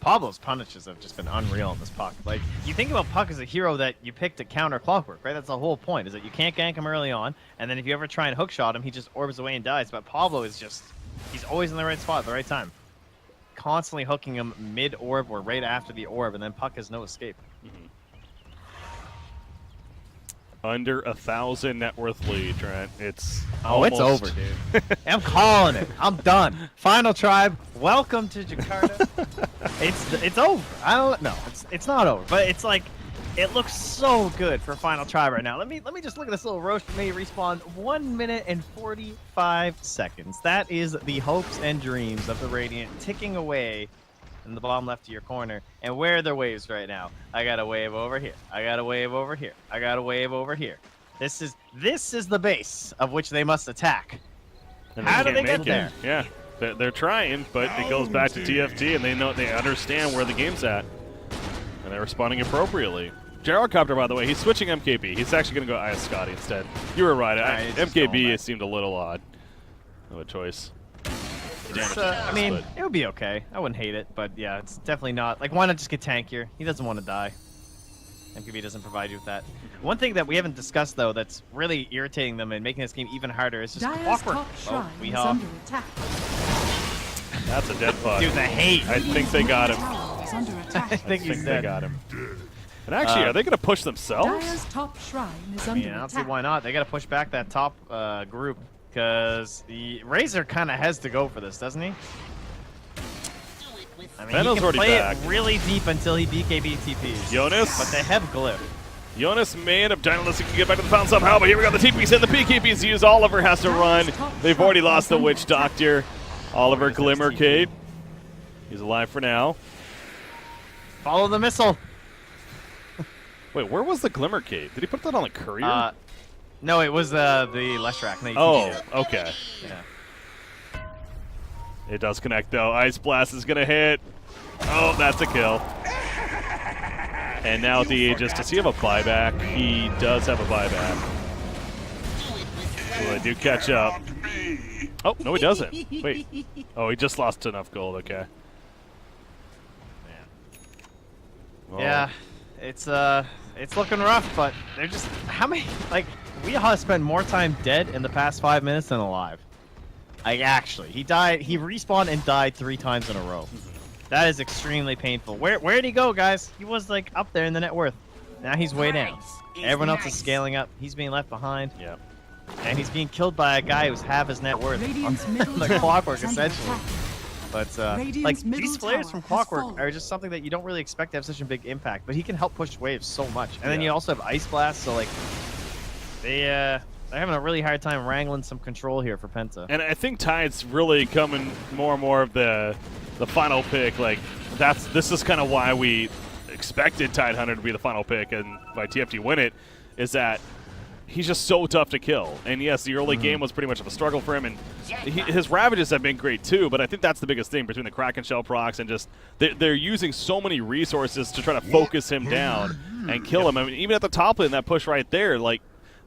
Pablo's punishes have just been unreal in this Puck. Like, you think about Puck as a hero that you pick to counter Clockwork, right? That's the whole point, is that you can't gank him early on, and then if you ever try and hookshot him, he just orbs away and dies. But Pablo is just, he's always in the right spot at the right time. Constantly hooking him mid-orb or right after the orb, and then Puck has no escape.
Under 1,000 net worth lead, Trent. It's
It's
almost-
over, dude. I'm calling it. I'm done. Final Tribe, welcome to Jakarta. It's over. I don't know. It's not over, but it's like it looks so good for Final Tribe right now. Let me just look at this little roast may respawn 1 minute and 45 seconds. That is the hopes and dreams of the Radiant ticking away in the bottom left of your corner. And where are their waves right now? I got a wave over here. I got a wave over here. I got a wave over here. This is the base of which they must attack.
And
How do
can't
they get
make
there?
it. Yeah, they're trying, but it goes back to TFT, and they understand where the game's at, and they're responding appropriately. Gyrocopter, by the way, he's switching MKB. He's actually going to go Aya Scotty instead. You were right.
Alright, he's just going
MKB
back.
seemed a little odd of a choice.
I mean,
but-
it would be okay. I wouldn't hate it, but yeah, it's definitely not. Like, why not just get tankier? He doesn't want to die. MPB doesn't provide you with that. One thing that we haven't discussed, though, that's really irritating them and making this game even harder is just
Dire's
Clockwork.
top shrine
we
is
off.
under attack.
That's a dead bug.
Dude, the hate.
I think they got him.
Tower is under
I
attack.
think
I
he's
think they
dead.
got him. And actually, are they going to push themselves?
Dire's top shrine is
I
under
mean, I don't see
attack.
why not. They got to push back that top group because the Razor kind of has to go for this, doesn't he? I mean,
Venom's
he can
already
play
back.
it really deep until he BKB TPs.
Jonas?
But they have Glyph.
Jonas may end up dying unless he can get back to the fountain somehow, but here we go. The TP's in, the PKP's used. Oliver has to run. They've already lost the Witch Doctor. Oliver Glimmer Cape. He's alive for now.
Follow the missile.
Wait, where was the Glimmer Cape? Did he put that on the courier?
No, it was the Leshrac. No, you
Oh,
TP'd it.
okay.
Yeah.
It does connect, though. Ice Blast is going to hit. Oh, that's a kill. And now the Aegis, does he have a buyback? He does have a buyback. Will they do catch up?
me.
Oh, no, he doesn't. Wait. Oh, he just lost enough gold. Okay. Well,
Yeah, it's looking rough, but they're just how many like we all spent more time dead in the past 5 minutes than alive. Like actually, he respawned and died 3 times in a row. That is extremely painful. Where'd he go, guys? He was like up there in the net worth. Now he's way down. Everyone else is scaling up. He's being left behind.
Yep.
And he's being killed by a guy who's half his net worth.
Radiant's middle
The
tower
Clockwork,
is under
essentially.
attack.
But
Radiant's
like
middle
these flares
tower
from
has
Clockwork
fallen.
are just something that you don't really expect to have such a big impact. But he can help push waves so much. And then
Yeah.
you also have Ice Blast, so like they're having a really hard time wrangling some control here for Penta.
And I think Tide's really coming more and more of the final pick. Like this is kind of why we expected Tide Hunter to be the final pick and by TFT win it, is that he's just so tough to kill. And yes, the early game was pretty much of a struggle for him, and his Ravages have been great too, but I think that's the biggest thing between the Kraken Shell procs and just they're using so many resources to try to focus him down and kill him. I mean, even at the top lane, that push right there, like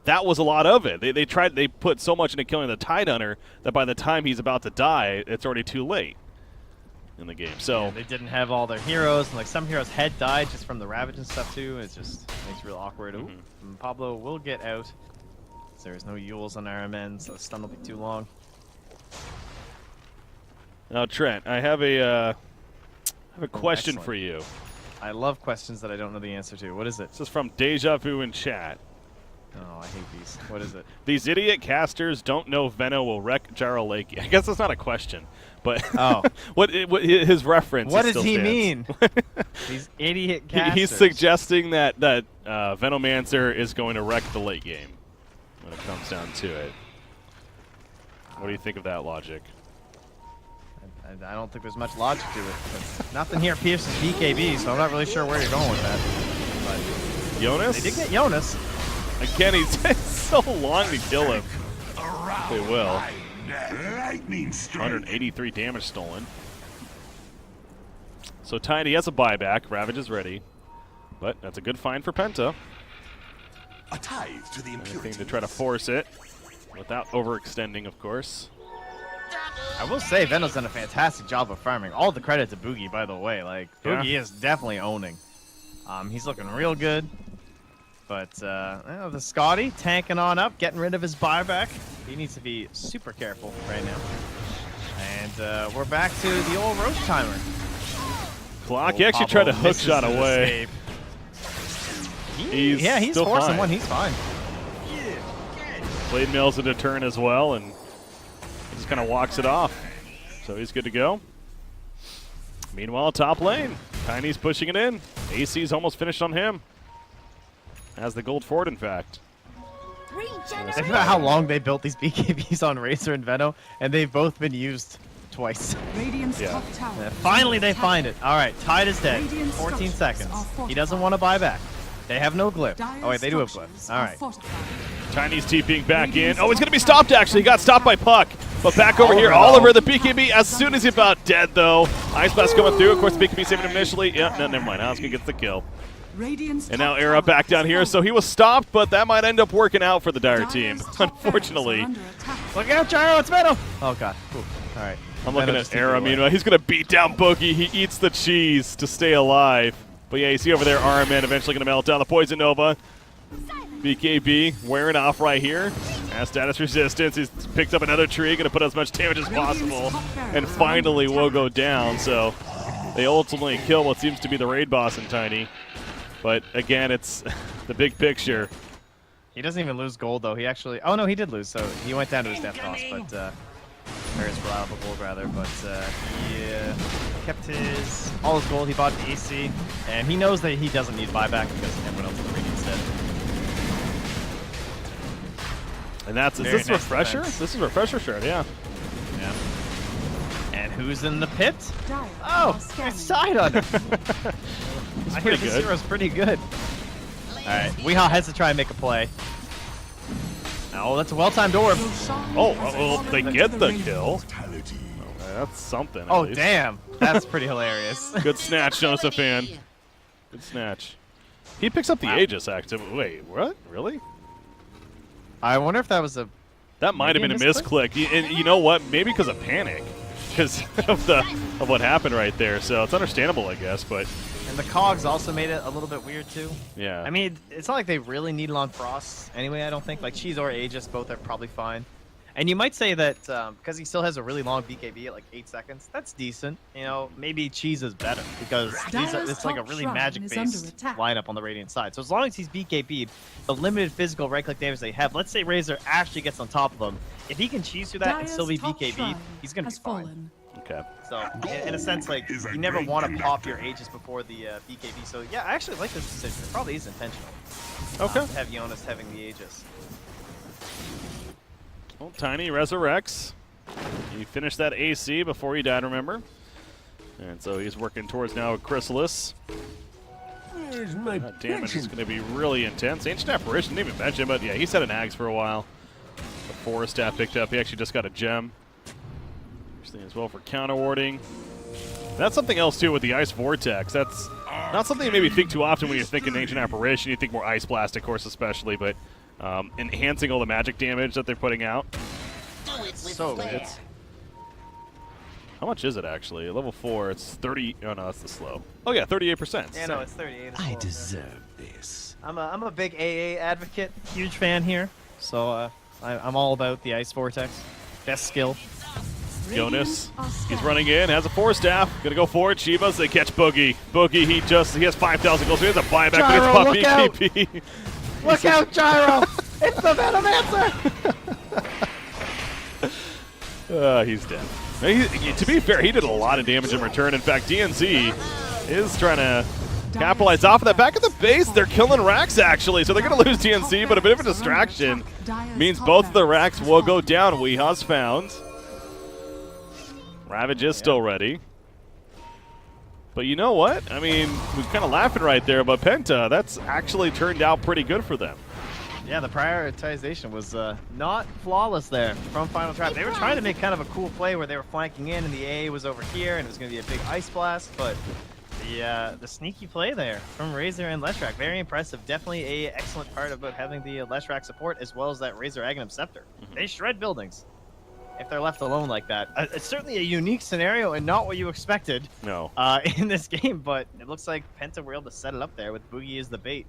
that was a lot of it. They put so much into killing the Tide Hunter that by the time he's about to die, it's already too late in the game. So
Yeah, they didn't have all their heroes, and like some heroes' head died just from the Ravage and stuff too. It just makes it real awkward. Ooh, and Pablo will get out. There's no Yules on RMN, so the stun will be too long.
now, Trent, I have a question
excellent.
for you.
I love questions that I don't know the answer to. What is it?
This is from Deja Vu in chat.
Oh, I hate these. What is it?
These idiot casters don't know Venno will wreck Gyro Lake. I guess that's not a question, but
Oh.
what his reference?
What
it
does
still
he
stands.
mean? These idiot casters.
He's suggesting that Venomancer is going to wreck the late game when it comes down to it. What do you think of that logic?
I don't think there's much logic to it. But nothing here pierces BKB, so I'm not really sure where you're going with that. But
Jonas?
they did get Jonas.
Again, he's so long to kill him. They will.
Lightning strike.
183 damage stolen. So Tiny has a buyback. Ravage is ready. But that's a good find for Penta.
A tithe to the
Anything
impurity.
to try to force it without overextending, of course.
I will say Veno's done a fantastic job of farming. All the credit to Boogie, by the way. Like Boogie is definitely owning. He's looking real good. But the Scotty tanking on up, getting rid of his buyback. He needs to be super careful right now. And we're back to the old roach timer.
Clock, he actually tried to hook
misses
shot
his
away.
escape.
He's
He's
still
forcing
fine.
one. He's fine.
Blade Mail's into turn as well, and just kind of walks it off. So he's good to go. Meanwhile, top lane. Tiny's pushing it in. AC's almost finished on him. Has the gold forward, in fact.
Think about how long they built these BKBs on Racer and Veno, and they've both been used twice.
Radiant's
Yeah.
top tower.
Yeah,
is
finally,
under
they
attack.
find it. All right, Tide is dead.
Radiant
14
structures
seconds.
are
He doesn't want to buy back. They have no glyph.
Dire's
Oh wait, they do have
structures
glyph. All
are
right.
fortified.
Tiny's TPing back in. Oh, he's going to be stopped, actually. He got stopped by Puck. But back over here, Oliver, the BKB, as soon as he's about dead, though. Ice Blast coming through. Of course, the BKB saving him initially. Yeah, no, never mind. Asuka gets the kill.
Radiant's
And now
top
Era
tower
back down
is
here,
fallen.
so he was stopped, but that might end up working out for the Dire
Dire's
team,
top barracks
unfortunately.
are under attack.
Look out, Gyro! It's Veno. Oh god. Ooh. All right.
I'm looking
Veno
at
just took it
Era.
away.
Meanwhile, he's going to beat down Boogie. He eats the cheese to stay alive. But yeah, you see over there, RMN eventually going to melt down the Poison Nova. BKB wearing off right here. Has status resistance. He's picked up another tree, going to put as much damage as possible. And finally will go down. So they ultimately kill what seems to be the raid boss in Tiny. But again, it's the big picture.
He doesn't even lose gold though. He actually. Oh no, he did lose. So he went down to his death toss, but or his reliable gold rather. But he kept all his gold. He bought the AC, and he knows that he doesn't need buyback because everyone else is Radiant's dead.
And that's is
Very
this
nice
refresher?
defense.
This is refresher shirt, yeah.
Yeah. And who's in the pit?
Dire
Oh,
are scanning.
it's Side Hunter. I hear
pretty
this
good.
hero's pretty good. All right, Weehaw has to try and make a play. Oh, that's a well-timed orb.
Roshan
Oh,
has
well,
fallen
they
to
get the
Radiant.
kill.
Mortality.
That's something. at
Oh,
least.
damn. That's pretty hilarious.
Good snatch, Josephan. Good snatch. He picks up the
Wow.
Aegis, actually. Wait, what? Really?
I wonder if that was a
That might have been a misclick. And you know what? Maybe because of panic, because of what happened right there. So it's understandable, I guess. But
And the cogs also made it a little bit weird too.
yeah.
I mean, it's not like they really need it on Frost anyway. I don't think like Cheese or Aegis both are probably fine. And you might say that because he still has a really long BKB at like 8 seconds, that's decent. You know, maybe Cheese is better because it's like a really magic-based lineup on the Radiant side. So as long as he's BKB'd, the limited physical right-click damage they have, let's say Razor actually gets on top of him. If he can cheese through that and still be BKB'd, he's going to be fine.
Okay.
So, in a sense, like, you never want to pop your Aegis before the BKB. So, yeah, I actually like this decision. It probably is intentional.
Okay.
To have Jonas having the Aegis.
Well, Tiny resurrects. He finished that AC before he died, remember? And so he's working towards now a Chrysalis. That damage is going to be really intense. Ancient Apparition, didn't even mention, but yeah, he's had an Ags for a while. The Forest Staff picked up. He actually just got a gem. Interesting as well for counter warding. That's something else too with the Ice Vortex. That's not something you maybe think too often when you're thinking Ancient Apparition. You think more Ice Blast, of course, especially, but enhancing all the magic damage that they're putting out.
So good.
How much is it actually? At level 4, it's 30. Oh no, that's the slow. Oh yeah, 38%.
Yeah, no, it's 38.
I deserve this.
I'm a big AA advocate, huge fan here. So I'm all about the Ice Vortex. Best skill.
Jonas, he's running in, has a Force Staff, gonna go for it. Shivas, they catch Boogie. Boogie, he has 5,000 gold, so he has a buyback,
Gyro,
but
look
it's
out!
BKB.
Look out, Gyro! It's the Venomancer!
He's dead. Now, to be fair, he did a lot of damage in return. In fact, DNC is trying to capitalize off of that. Back at the base, they're killing Rax, actually, so they're going to lose DNC, but a bit of a distraction means both of the Rax will go down. Weeha's found. Ravage is still ready. But you know what? I mean, we're kind of laughing right there, but Penta, that's actually turned out pretty good for them.
Yeah, the prioritization was not flawless there from Final Trap. They were trying to make kind of a cool play where they were flanking in and the AA was over here and it was going to be a big Ice Blast, but the sneaky play there from Razor and Leshrac, very impressive. Definitely a excellent part about having the Leshrac support as well as that Razor Aghanim Scepter. They shred buildings if they're left alone like that. It's certainly a unique scenario and not what you expected in this game, but it looks like Penta were able to set it up there with Boogie as the bait.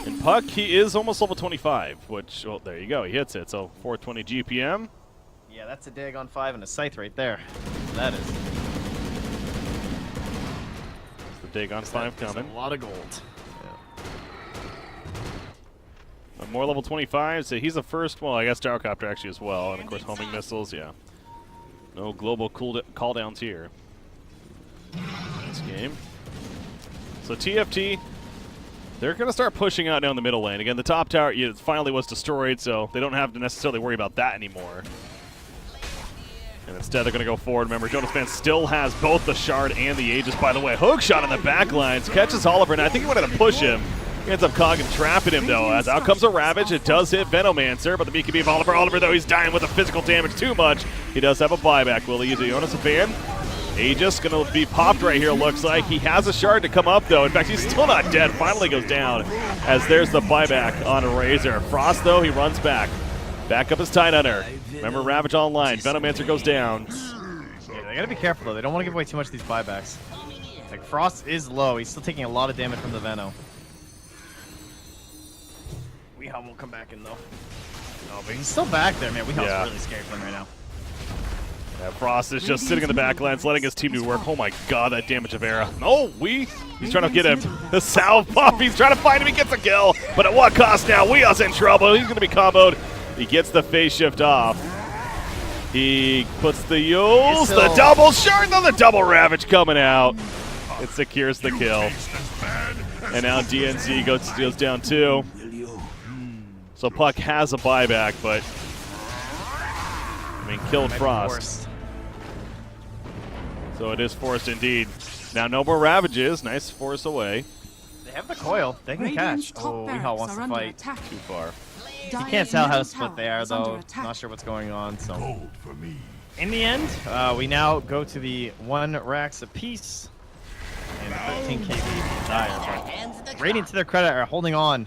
And Puck, he is almost level 25, which, well, there you go, he hits it. So 420 GPM.
Yeah, that's a Dagon 5 and a Scythe right there. That is.
The Dagon 5 coming.
A lot of gold.
More level 25, so he's the first, well, I guess Gyrocopter actually as well. And of course, homing missiles, yeah. No global cooldowns here. This game. So TFT, they're going to start pushing out down the middle lane. Again, the top tower finally was destroyed, so they don't have to necessarily worry about that anymore. And instead, they're going to go forward. Remember, Jonas Fan still has both the Shard and the Aegis. By the way, hook shot on the back lines. Catches Oliver, and I think he wanted to push him. He ends up cogging, trapping him, though, as out comes a Ravage. It does hit Venomancer, but the BKB of Oliver. Oliver, though, he's dying with the physical damage too much. He does have a buyback. Will he use a Jonas Fan? Aegis going to be popped right here, looks like. He has a Shard to come up, though. In fact, he's still not dead. Finally goes down as there's the buyback on Razor. Frost, though, he runs back. Back up his Tidehunter. Remember, Ravage online. Venomancer goes down.
Yeah, they got to be careful, though. They don't want to give away too much of these buybacks. Like, Frost is low. He's still taking a lot of damage from the Veno. Weehaw will come back in, though. Oh, but he's still back there, man. Weehaw's really scared of him right now.
Yeah, Frost is just sitting in the backlines, letting his team do work. Oh my god, that damage of Era. No, he's trying to get him. The salve buff, he's trying to find him, he gets a kill. But at what cost now? Weeha's in trouble. He's going to be comboed. He gets the phase shift off. He puts the use, the double Shard, then the double Ravage coming out. It secures the kill. And now DNC goes down 2. So Puck has a buyback, but I mean, killed Frost. So it is forced indeed. Now no more Ravages. Nice force away.
They have the coil. They can catch. Oh, Weehaw wants to fight.
Too far.
You can't tell how split they are, though. Not sure what's going on. So, in the end, we now go to the 1 Rax apiece and 13 KB Dire. Radiant, to their credit, are holding on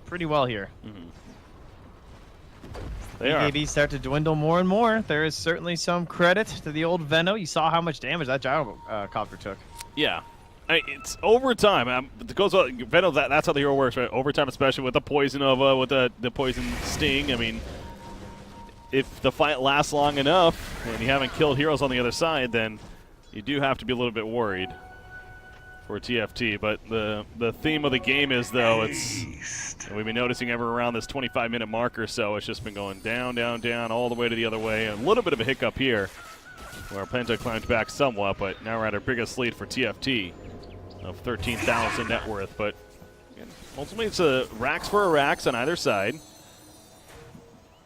pretty well here.
They are.
BKB start to dwindle more and more. There is certainly some credit to the old Veno. You saw how much damage that gyrocopter took.
Yeah. It's overtime. It goes Veno. That's how the hero works, right? Overtime, especially with the Poison Nova, with the Poison Sting. I mean, if the fight lasts long enough and you haven't killed heroes on the other side, then you do have to be a little bit worried for TFT. But the theme of the game is, though, and we've been noticing ever around this 25-minute mark or so, it's just been going down, down, down, all the way to the other way. And a little bit of a hiccup here, where PENTA climbed back somewhat, but now we're at our biggest lead for TFT of 13,000 net worth. But again, ultimately, it's a racks for a racks on either side.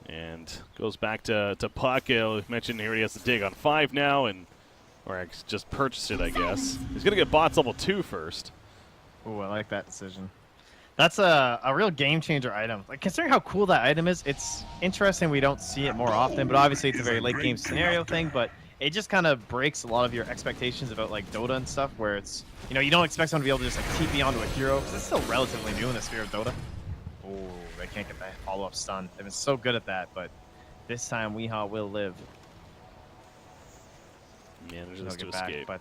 And goes back to Puck. We mentioned here he has to dig on 5 now, or just purchased it, I guess. He's going to get bots level 2 first.
Ooh, I like that decision. That's a real game changer item. Like, considering how cool that item is, it's interesting we don't see it more often, but obviously it's a very late game scenario thing, but it just kind of breaks a lot of your expectations about like Dota and stuff, where it's, you know, you don't expect someone to be able to just like TP onto a hero, because it's still relatively new in the sphere of Dota. Oh, they can't get that follow-up stun. They've been so good at that, but this time Weehaw will live.
Manages to escape.
But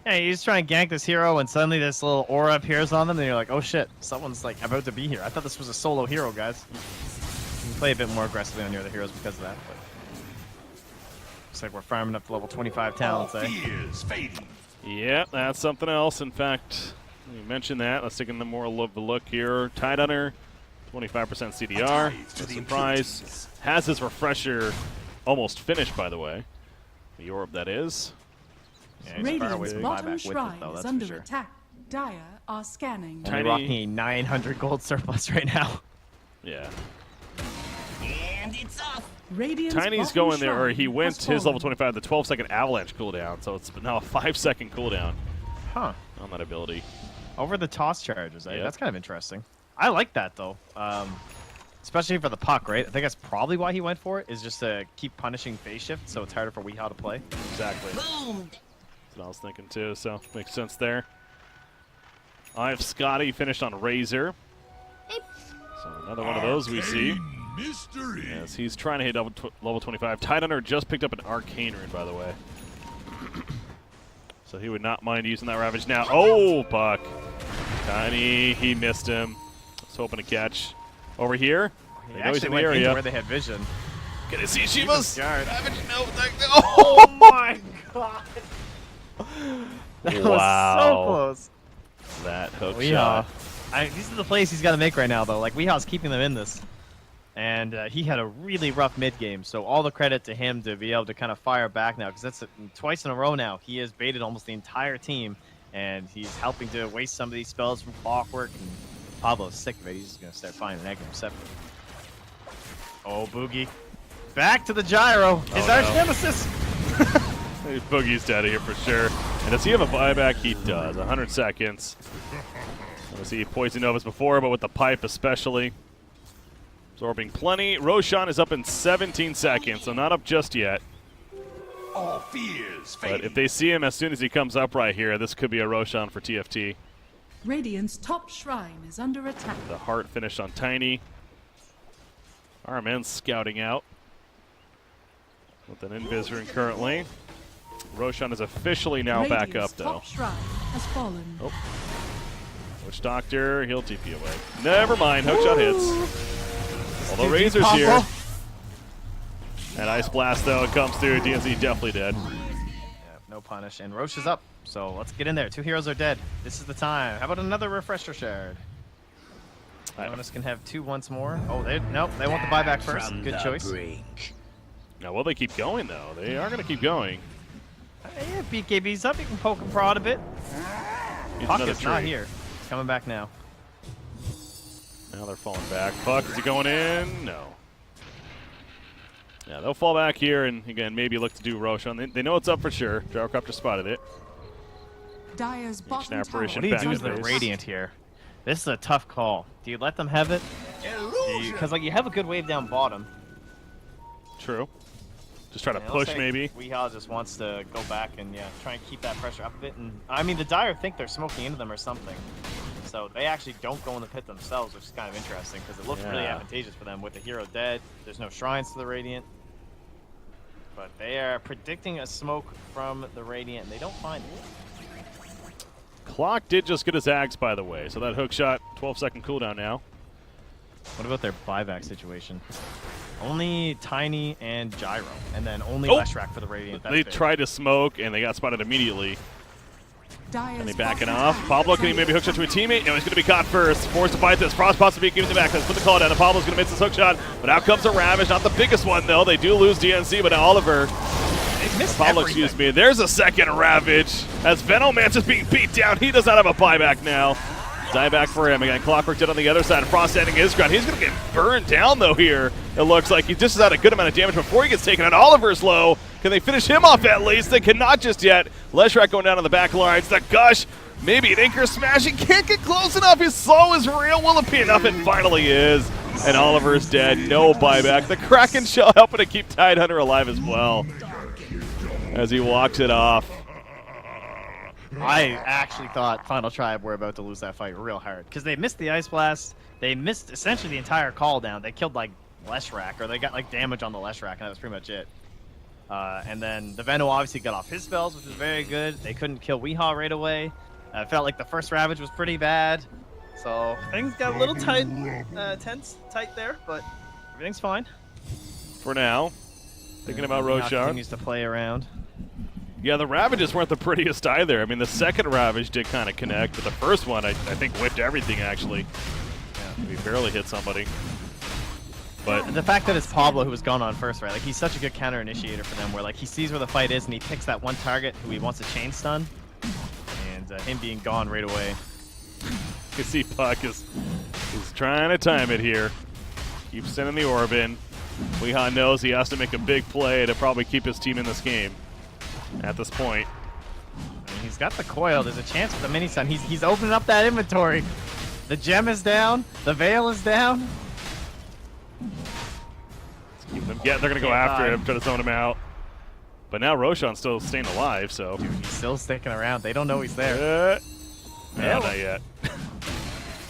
yeah, you just try and gank this hero, and suddenly this little aura appears on them, and you're like, oh shit, someone's like about to be here. I thought this was a solo hero, guys. You can play a bit more aggressively on your other heroes because of that, but looks like we're farming up to level 25 talents, eh?
Yeah, that's something else. In fact, you mentioned that. Let's take a more of a look here. Tidehunter, 25% CDR. No surprise. Has his refresher almost finished, by the way. The orb, that is.
Yeah, he's far away
Radiant's
from
bottom
buyback with it,
shrine
though,
is
that's for
under
sure.
attack. Dire are scanning.
Only rocking a 900 gold surplus right now.
Yeah.
And it's off.
Radiant's
Tiny's
bottom
going there, or he
shrine
went
has
his level
fallen.
25, the 12-second avalanche cooldown, so it's now a 5-second cooldown
Huh.
on that ability.
Over the toss charges, eh?
Yep.
That's kind of interesting. I like that, though. Especially for the puck, right? I think that's probably why he went for it, is just to keep punishing phase shift, so it's harder for Weehaw to play.
Exactly.
Boom.
That's what I was thinking too, so makes sense there. I have Scotty finished on Razor. So another one of those we see. As he's trying to hit level 25. Tidehunter just picked up an Arcane Rune, by the way. So he would not mind using that Ravage now. Oh, Puck. Tiny, he missed him. I was hoping to catch. Over here. They know he's in the
went into
area.
where they had vision.
Gonna see Shivas.
Guard.
Ravage, no.
Oh my god! That
Wow.
was so close.
That hook
Weehaw.
shot.
These are the plays he's got to make right now, though. Like, Weehaw's keeping them in this. And he had a really rough mid-game, so all the credit to him to be able to kind of fire back now, because that's twice in a row now. He has baited almost the entire team, and he's helping to waste some of these spells from Clockwork, and Pablo's sick of it. He's just going to start finding an Aggro Scepter. Oh, Boogie. Back to the gyro. His arch nemesis.
Boogie's dead here for sure. And does he have a buyback? He does. 100 seconds. Obviously, he poisoned Novus before, but with the pipe especially. Absorbing plenty. Roshan is up in 17 seconds, so not up just yet.
All fears
But if they see him as soon as he comes up right here, this could be a Roshan for TFT.
Radiant's top shrine is under attack.
The heart finished on Tiny. RMN's scouting out with an Invis currently. Roshan is officially now
Radiant's
back up, though.
top shrine has fallen.
Oh. Witch Doctor, he'll TP away. Never mind, hookshot hits. Although Razor's here. And Ice Blast, though, it comes through. DNZ definitely dead.
Yeah, no punish. And Roche is up, so let's get in there. 2 heroes are dead. This is the time. How about another refresher shard? Jonas can have 2 once more. Oh, nope, they want the buyback first.
from
Good
the
choice.
brink.
Now, will they keep going, though? They are going to keep going.
Yeah, BKB's up. You can poke and prod a bit.
Needs
Puck
another
is not
tree.
here. He's coming back now.
Now they're falling back. Puck, is he going in? No. Yeah, they'll fall back here and, again, maybe look to do Roshan. They know it's up for sure. Gyrocopter spotted it.
Dire's bottom
apparition
What do you
back
do
in
with the
base.
Radiant here? This is a tough call. Do you let them have it? Because like you have a good wave down bottom.
True. Just try to
And
push,
looks like
maybe.
Weehaw just wants to go back and try and keep that pressure up a bit. And I mean, the Dire think they're smoking into them or something. So so they actually don't go in the pit themselves, which is kind of interesting because it looks really
Yeah.
advantageous for them with the hero dead. There's no shrines to the Radiant. But they are predicting a smoke from the Radiant, and they don't find it.
Clock did just get his axe, by the way, so that hook shot, 12-second cooldown now.
What about their buyback situation? Only Tiny and Gyro, and then only
Oh!
Leshrac for the Radiant. That's
They
big.
tried to smoke, and they got spotted immediately.
Dire's
And they backing
bottom
off.
tower
Pablo,
is
can he
under
maybe hook shot to a
attack.
teammate? No, he's going to be caught first. Forced to fight this. Frost possibly giving the back. Let's put the call down. And Pablo's going to miss this hook shot. But out comes a Ravage. Not the biggest one, though. They do lose DNC, but Oliver.
They missed
Pablo,
everything.
excuse me. There's a second Ravage. As Venomancer's being beat down. He does not have a buyback now. Dieback for him. Again, Clockwork dead on the other side. Frost standing his ground. He's going to get burned down, though, here. It looks like he just has had a good amount of damage before he gets taken out. Oliver's low. Can they finish him off at least? They cannot just yet. Leshrac going down on the back lines. The Gush. Maybe an anchor smash. He can't get close enough. His slow is real. Will it be enough? It finally is. And Oliver's dead. No buyback. The Kraken shell helping to keep Tidehunter alive as well. As he walks it off.
I actually thought Final Tribe were about to lose that fight real hard because they missed the Ice Blast. They missed essentially the entire call down. They killed like Leshrac, or they got like damage on the Leshrac, and that was pretty much it. And then the Veno obviously got off his spells, which was very good. They couldn't kill Weehaw right away. I felt like the first Ravage was pretty bad. So things got a little tight, tight there, but everything's fine.
For now. Thinking about
Weehaw
Roshan.
continues to play around.
Yeah, the Ravages weren't the prettiest either. I mean, the second Ravage did kind of connect, but the first one, I think, whipped everything, actually. Yeah, he barely hit somebody. But
And the fact that it's Pablo who was gone on first, right? Like, he's such a good counter initiator for them, where, like, he sees where the fight is and he picks that one target who he wants to chain stun. And him being gone right away.
you can see Puck is trying to time it here. Keeps sending the orb in. Weehaw knows he has to make a big play to probably keep his team in this game at this point.
I mean, he's got the coil. There's a chance for the mini stun. He's opening up that inventory. The gem is down. The veil is down.
Keep them getting. They're going to go
Can't
after
die.
him, try to zone him out. But now Roshan's still staying alive, so.
Dude, he's still sticking around. They don't know he's there.
No,
Yeah.
not yet.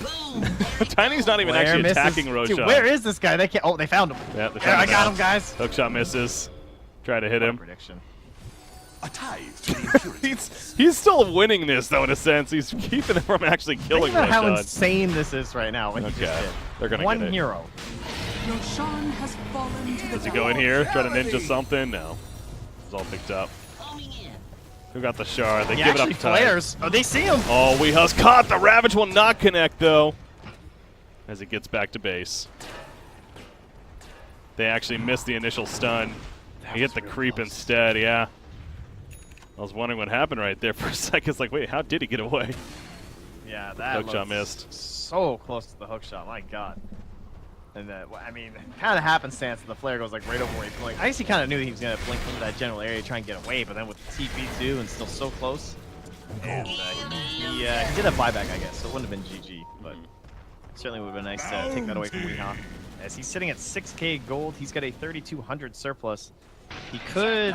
Boom.
Tiny's not even
Flare
actually
misses.
attacking Roshan.
Dude, where is this guy? They can't. Oh, they found him.
Yeah, they're
Yeah, I
trying to
got
now.
him, guys.
Hookshot misses. Try to hit him.
Prediction.
A tithe to the impurities.
He's still winning this, though, in a sense. He's keeping them from actually killing
Think about how
Roshan.
insane this is right now. What he just
Okay,
did.
they're gonna
One
get it.
hero.
Roshan has fallen to the
Does he go in
dark.
here, try to ninja something? No. It's all picked up.
Homing in.
Who got the shard? They
He
give it up
actually
to Ty.
flares. Oh, they see him.
Oh, Weehaw's caught. The Ravage will not connect, though, as it gets back to base. They actually missed the initial stun. He hit the creep instead, yeah. I was wondering what happened right there for a second. It's like, wait, how did he get away?
Yeah, that
Hookshot
looks
missed.
so close to the hook shot. My God. And I mean, kind of happenstance. The flare goes like right over where he blinked. I guess he kind of knew he was gonna blink into that general area, to try and get away. But then with the TP too, and still so close, and he did have buyback, I guess. So it wouldn't have been GG, but certainly would have been nice to take that away from Weehaw. As he's sitting at 6K gold, he's got a 3,200 surplus. He could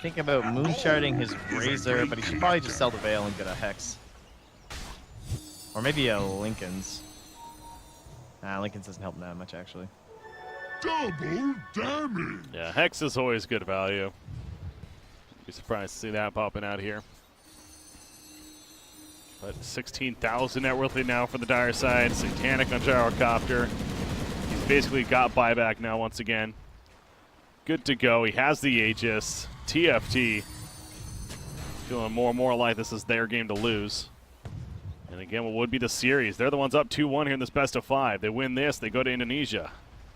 think about moonsharding his Razor, but he should probably just sell the Veil and get a Hex. Or maybe a Lincoln's. Lincoln's doesn't help him that much, actually.
Double damage.
Yeah, Hex is always good value. Be surprised to see that popping out here. But 16,000 net worth lead now for the Dire side. Satanic on Gyrocopter. He's basically got buyback now once again. Good to go. He has the Aegis. TFT. Feeling more and more like this is their game to lose. And again, what would be the series? They're the ones up 2-1 here in this best of 5. They win this, they go to Indonesia.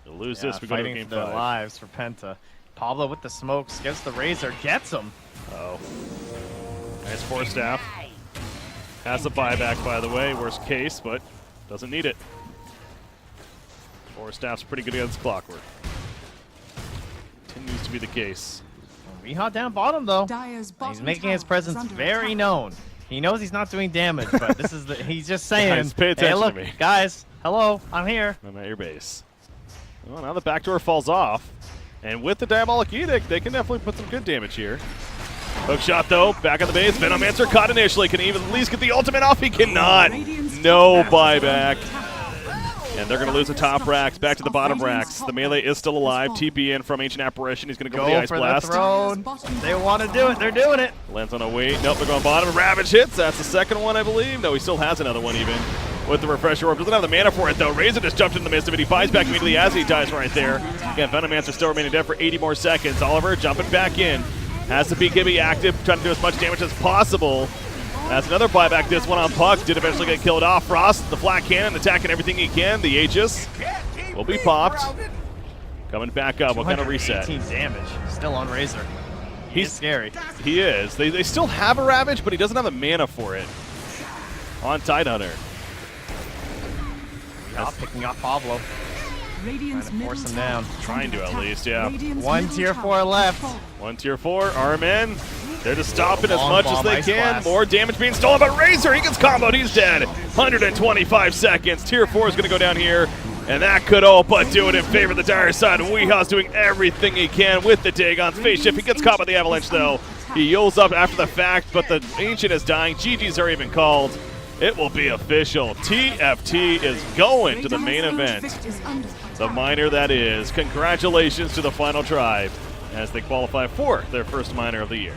They lose this, we go to
fighting
game
for their
5.
lives for Penta. Pablo with the smokes, gets the Razor, gets him.
Uh-oh. Nice force staff. Has the buyback, by the way. Worst case, but doesn't need it. Force staff's pretty good against Clockwork. Continues to be the case.
Weehaw down bottom, though.
Dire's
He's
bottom
making his
tower
presence
is under
very
attack.
known. He knows he's not doing damage, but this is he's just saying,
Guys, pay attention
hey,
to
look,
me."
guys, hello, I'm here.
I'm at your base. Well, now the back door falls off. And with the Diabolic Edict, they can definitely put some good damage here. Hook shot, though, back on the base. Venomancer caught initially. Can he even at least get the ultimate off? He cannot. no buyback. And they're going to lose the top racks, back to the bottom racks. The melee is still alive. TP in from Ancient Apparition. He's going to go for the Ice
for
Blast.
the throne. They want to do it. They're doing it.
Lands on a wait. Nope, they're going bottom. Ravage hits. That's the second one, I believe. No, he still has another one even with the Refresher Orb. Doesn't have the mana for it, though. Razor just jumped in the midst of it. He buys back immediately as he dies right there. Again, Venomancer still remaining dead for 80 more seconds. Oliver jumping back in. Has the BKB active, trying to do as much damage as possible. That's another buyback. This one on Puck did eventually get killed off. Frost, the flat cannon, attacking everything he can. The Aegis will be popped. Coming back up. What kind of reset?
18 damage. Still on Razor. He's scary.
He is. They still have a Ravage, but he doesn't have the mana for it. On Tidehunter.
Picking off Pablo.
Trying
to force him down.
Trying to, at least, yeah.
One tier 4 left.
One tier 4. Armin. They're just stopping as
Long
much
bomb,
as they
Ice
can.
Blast.
More damage being stolen by Razor. He gets comboed. He's dead. 125 seconds. Tier 4 is going to go down here. And that could all but do it in favor of the dire side. Weeha's doing everything he can with the Dagon spaceship. He gets caught by the Avalanche, though. He yells up after the fact, but the Ancient is dying. GG's are even called. It will be official. TFT is going to the main event. The minor that is. Congratulations to the Final Tribe as they qualify for their first minor of the year.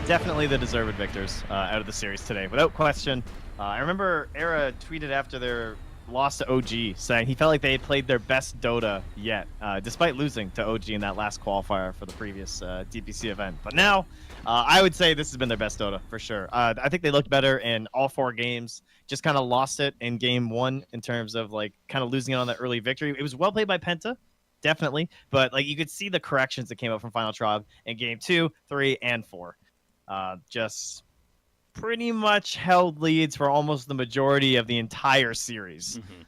Definitely the deserved victors out of the series today, without question. I remember Era tweeted after their loss to OG saying he felt like they had played their best Dota yet, despite losing to OG in that last qualifier for the previous DPC event. But now, I would say this has been their best Dota for sure. I think they looked better in all 4 games. Just kind of lost it in game 1 in terms of like kind of losing it on that early victory. It was well played by Penta, definitely, but like you could see the corrections that came up from Final Tribe in game 2, 3, and 4. Just pretty much held leads for almost the majority of the entire series.
Mm-hmm.